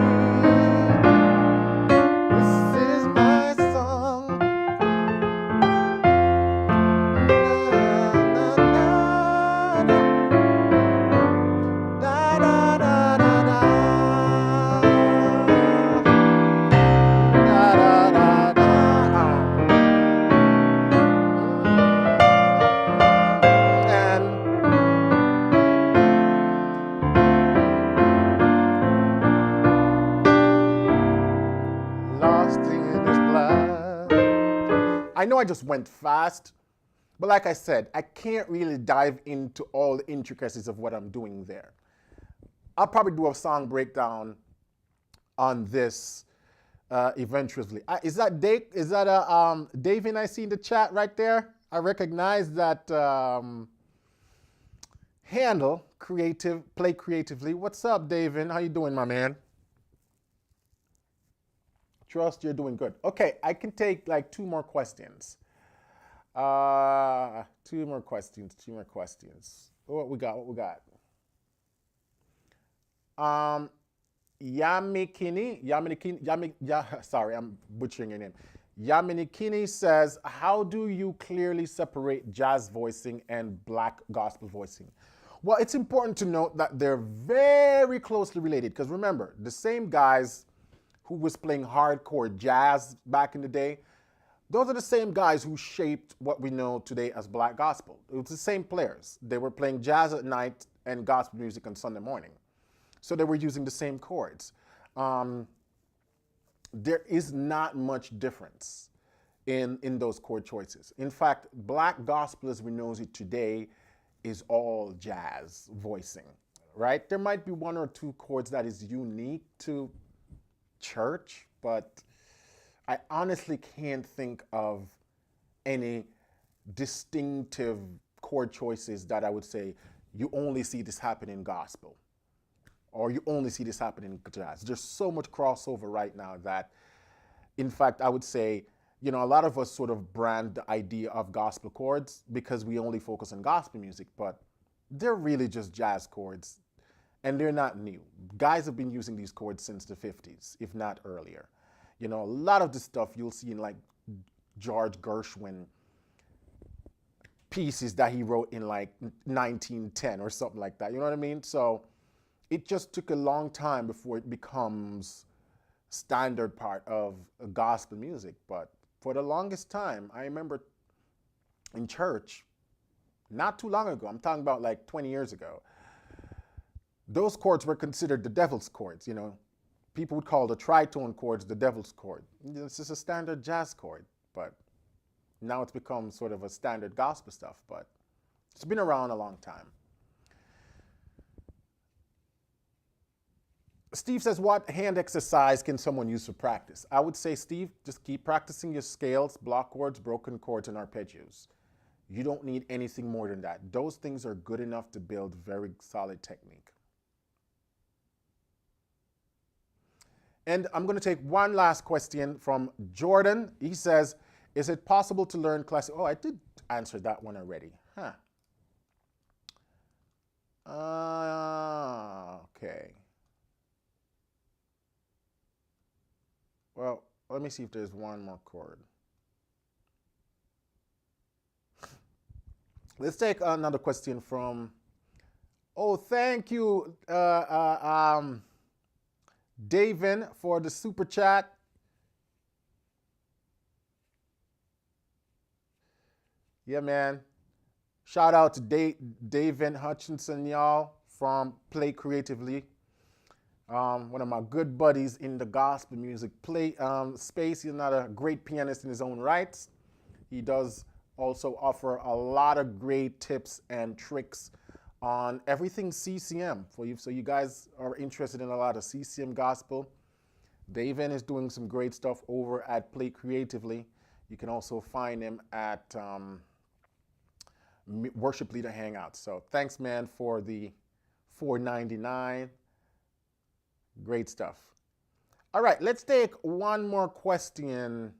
Speaker 1: This is my song. Na, na, na, na. Da, da, da, da, da. Da, da, da, da. Lost in his blood. I know I just went fast, but like I said, I can't really dive into all the intricacies of what I'm doing there. I'll probably do a song breakdown on this eventually. Is that Dave? Is that David I see in the chat right there? I recognize that handle creative, play creatively. What's up, David? How you doing, my man? Trust you're doing good. Okay, I can take like two more questions. Two more questions. What we got? Sorry, I'm butchering your name. Yaminikini says, how do you clearly separate jazz voicing and black gospel voicing? Well, it's important to note that they're very closely related, because remember, the same guys who was playing hardcore jazz back in the day, those are the same guys who shaped what we know today as black gospel. It was the same players. They were playing jazz at night and gospel music on Sunday morning. So they were using the same chords. There is not much difference in those chord choices. In fact, black gospel as we know it today is all jazz voicing, right? There might be one or two chords that is unique to church, but I honestly can't think of any distinctive chord choices that I would say you only see this happen in gospel or you only see this happen in jazz. There's so much crossover right now that, in fact, I would say, you know, a lot of us sort of brand the idea of gospel chords because we only focus on gospel music, but they're really just jazz chords. And they're not new. Guys have been using these chords since the 50s, if not earlier. You know, a lot of the stuff you'll see in like George Gershwin pieces that he wrote in like 1910 or something like that. You know what I mean? So it just took a long time before it becomes standard part of gospel music. But for the longest time, I remember in church, not too long ago, I'm talking about like 20 years ago, those chords were considered the devil's chords, you know. People would call the tritone chords the devil's chord. This is a standard jazz chord, but now it's become sort of a standard gospel stuff, but it's been around a long time. Steve says, what hand exercise can someone use for practice? I would say, Steve, just keep practicing your scales, block chords, broken chords, and arpeggios. You don't need anything more than that. Those things are good enough to build very solid technique. And I'm going to take one last question from Jordan. He says, is it possible to learn classic? Oh, I did answer that one already. Huh. Okay. Well, let me see if there's one more chord. Let's take another question from, oh, thank you, Davin, for the super chat. Yeah, man. Shout out to Davin Hutchinson, y'all, from Play Creatively. One of my good buddies in the gospel music space. He's not a great pianist in his own rights. He does also offer a lot of great tips and tricks on everything CCM for you. So you guys are interested in a lot of CCM gospel. David is doing some great stuff over at Play Creatively. You can also find him at Worship Leader Hangout. So thanks, man, for the $4.99. Great stuff. All right, let's take one more question.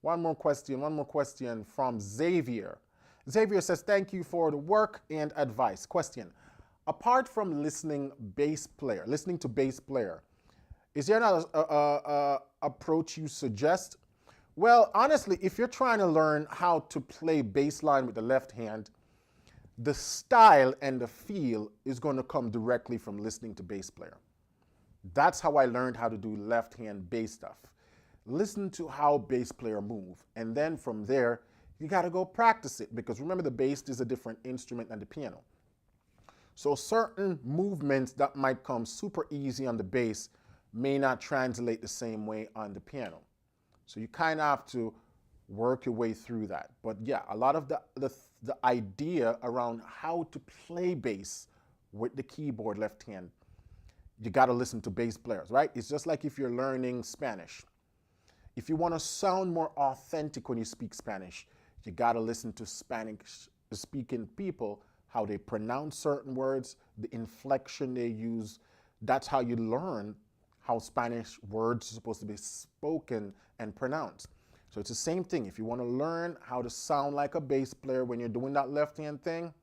Speaker 1: One more question from Xavier. Xavier says, thank you for the work and advice. Question, apart from listening to bass player, is there another approach you suggest? Well, honestly, if you're trying to learn how to play bass line with the left hand, the style and the feel is going to come directly from listening to bass player. That's how I learned how to do left hand bass stuff. Listen to how bass player move, and then from there, you got to go practice it, because remember, the bass is a different instrument than the piano. So certain movements that might come super easy on the bass may not translate the same way on the piano. So you kind of have to work your way through that. But yeah, a lot of the idea around how to play bass with the keyboard left hand, you got to listen to bass players, right? It's just like if you're learning Spanish. If you want to sound more authentic when you speak Spanish, you got to listen to Spanish-speaking people, how they pronounce certain words, the inflection they use. That's how you learn how Spanish words are supposed to be spoken and pronounced. So it's the same thing. If you want to learn how to sound like a bass player when you're doing that left-hand thing,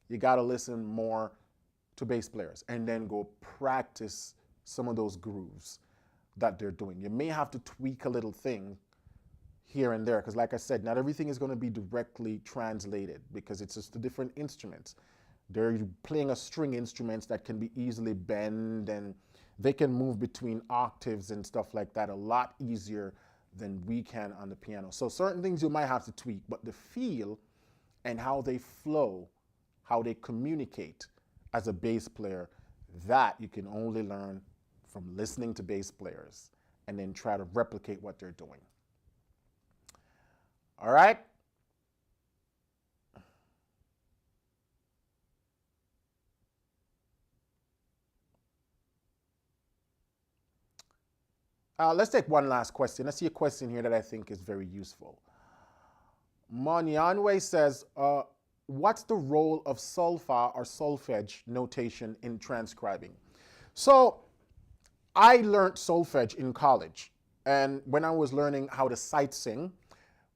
Speaker 1: you got to listen more to bass players and then go practice some of those grooves that they're doing. You may have to tweak a little thing here and there, because like I said, not everything is going to be directly translated, because it's just the different instruments. They're playing a string instruments that can be easily bent, and they can move between octaves and stuff like that a lot easier than we can on the piano. So certain things you might have to tweak, but the feel and how they flow, how they communicate as a bass player, that you can only learn from listening to bass players and then try to replicate what they're doing. All right? Let's take one last question. I see a question here that I think is very useful. Monyanwe says, what's the role of solfa or solfege notation in transcribing? So I learned solfege in college. And when I was learning how to sight sing,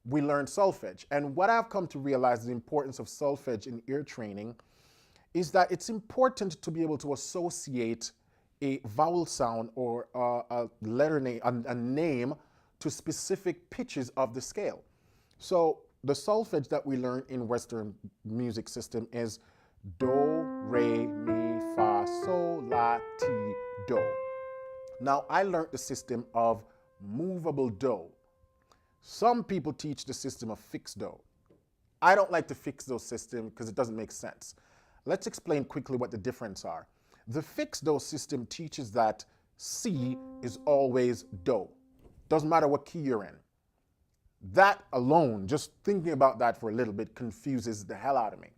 Speaker 1: we learned solfege. And what I've come to realize the importance of solfege in ear training is that it's important to be able to associate a vowel sound or a letter name, a name to specific pitches of the scale. So the solfege that we learn in Western music system is do, re, mi, fa, sol, la, ti, do. Now I learned the system of movable do. Some people teach the system of fixed do. I don't like the fixed do system because it doesn't make sense. Let's explain quickly what the difference are. The fixed do system teaches that C is always do. Doesn't matter what key you're in. That alone, just thinking about that for a little bit, confuses the hell out of me.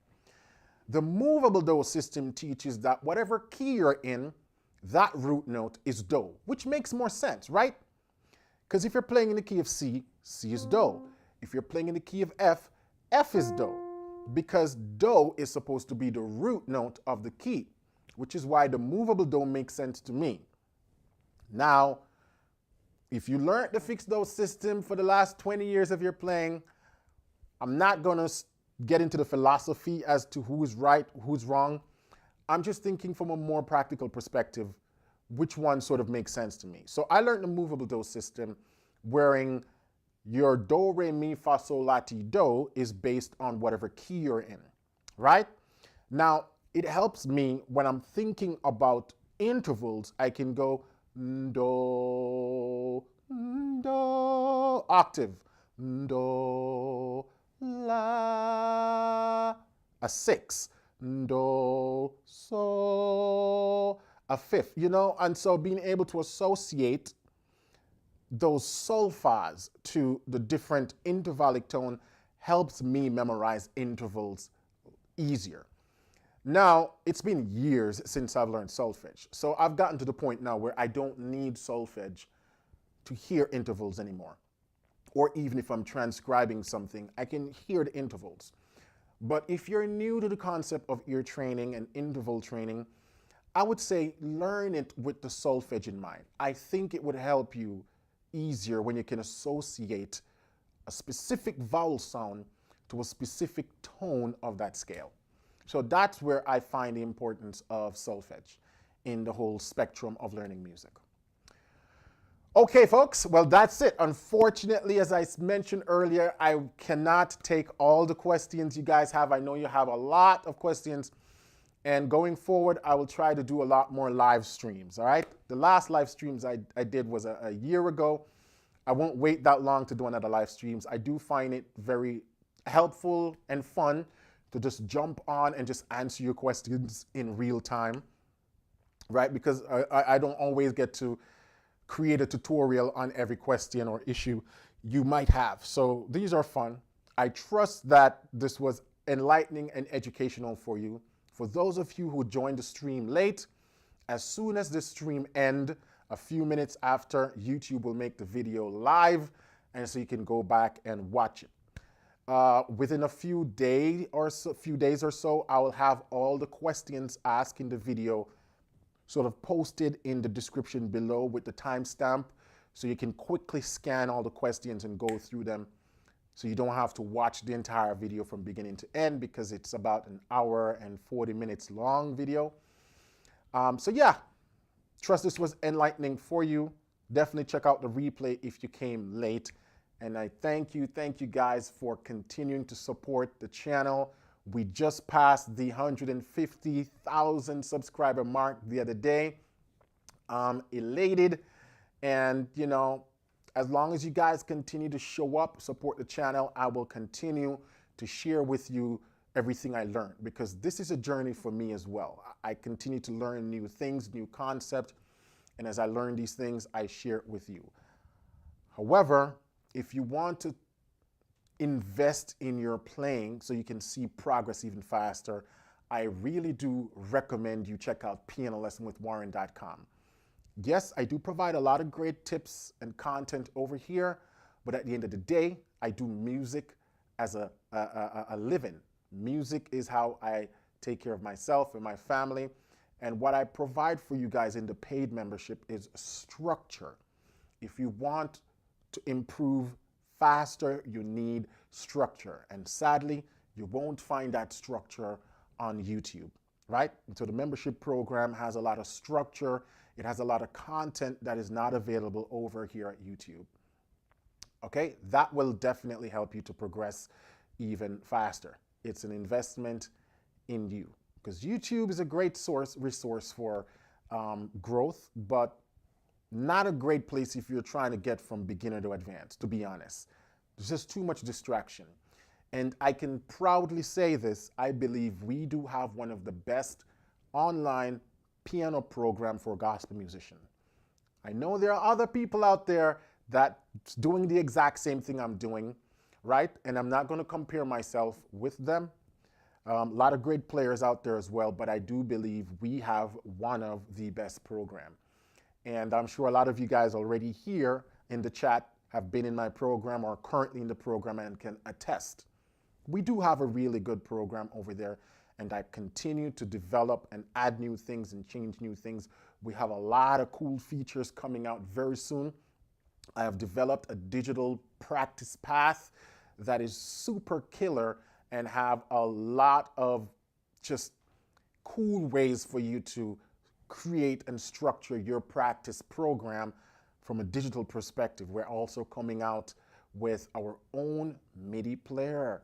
Speaker 1: The movable do system teaches that whatever key you're in, that root note is do, which makes more sense, right? Because if you're playing in the key of C, C is do. If you're playing in the key of F, F is do. Because do is supposed to be the root note of the key, which is why the movable do makes sense to me. Now, if you learned the fixed do system for the last 20 years of your playing, I'm not going to get into the philosophy as to who's right, who's wrong. I'm just thinking from a more practical perspective, which one sort of makes sense to me. So I learned the movable do system, wherein your do, re, mi, fa, sol, la, ti, do is based on whatever key you're in, right? Now, it helps me when I'm thinking about intervals. I can go do, do, octave, do, la, a 6, do, so, a fifth, you know? And so being able to associate those solfas to the different intervallic tone helps me memorize intervals easier. Now, it's been years since I've learned solfege. So I've gotten to the point now where I don't need solfege to hear intervals anymore. Or even if I'm transcribing something, I can hear the intervals. But if you're new to the concept of ear training and interval training, I would say learn it with the solfege in mind. I think it would help you easier when you can associate a specific vowel sound to a specific tone of that scale. So that's where I find the importance of solfege in the whole spectrum of learning music. Okay, folks, well, that's it. Unfortunately, as I mentioned earlier, I cannot take all the questions you guys have. I know you have a lot of questions. And going forward, I will try to do a lot more live streams, all right? The last live streams I did was a year ago. I won't wait that long to do another live streams. I do find it very helpful and fun to just jump on and just answer your questions in real time, right? Because I don't always get to create a tutorial on every question or issue you might have. So these are fun. I trust that this was enlightening and educational for you. For those of you who joined the stream late, as soon as the stream ends, a few minutes after, YouTube will make the video live, and so you can go back and watch it. Within a few days or so, I will have all the questions asked in the video sort of posted in the description below with the timestamp, so you can quickly scan all the questions and go through them, so you don't have to watch the entire video from beginning to end, because it's about an hour and 40 minutes long video. So yeah, trust this was enlightening for you. Definitely check out the replay if you came late. And I thank you guys for continuing to support the channel. We just passed the 150,000 subscriber mark the other day. I'm elated. And, you know, as long as you guys continue to show up, support the channel, I will continue to share with you everything I learned, because this is a journey for me as well. I continue to learn new things, new concepts, and as I learn these things, I share it with you. However, if you want to invest in your playing so you can see progress even faster, I really do recommend you check out pianolessonwithwarren.com. Yes, I do provide a lot of great tips and content over here, but at the end of the day, I do music as a living. Music is how I take care of myself and my family. And what I provide for you guys in the paid membership is structure. If you want to improve faster, you need structure. And sadly, you won't find that structure on YouTube, right? So the membership program has a lot of structure. It has a lot of content that is not available over here at YouTube. Okay, that will definitely help you to progress even faster. It's an investment in you, because YouTube is a great resource for growth, but not a great place if you're trying to get from beginner to advanced, to be honest. There's just too much distraction. And I can proudly say this, I believe we do have one of the best online piano program for a gospel musician. I know there are other people out there that's doing the exact same thing I'm doing, right? And I'm not going to compare myself with them. A lot of great players out there as well, but I do believe we have one of the best program. And I'm sure a lot of you guys already here in the chat have been in my program or currently in the program and can attest. We do have a really good program over there, and I continue to develop and add new things and change new things. We have a lot of cool features coming out very soon. I have developed a digital practice path that is super killer and have a lot of just cool ways for you to create and structure your practice program from a digital perspective. We're also coming out with our own MIDI player.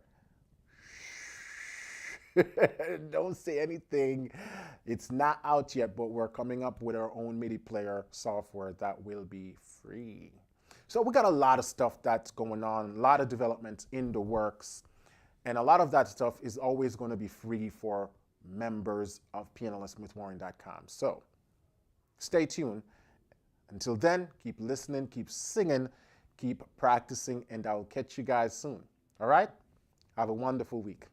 Speaker 1: Don't say anything. It's not out yet, but we're coming up with our own MIDI player software that will be free. So we got a lot of stuff that's going on, a lot of developments in the works, and a lot of that stuff is always going to be free for members of pianolessonwithwarren.com. So stay tuned. Until then, keep listening, keep singing, keep practicing, and I'll catch you guys soon. All right? Have a wonderful week.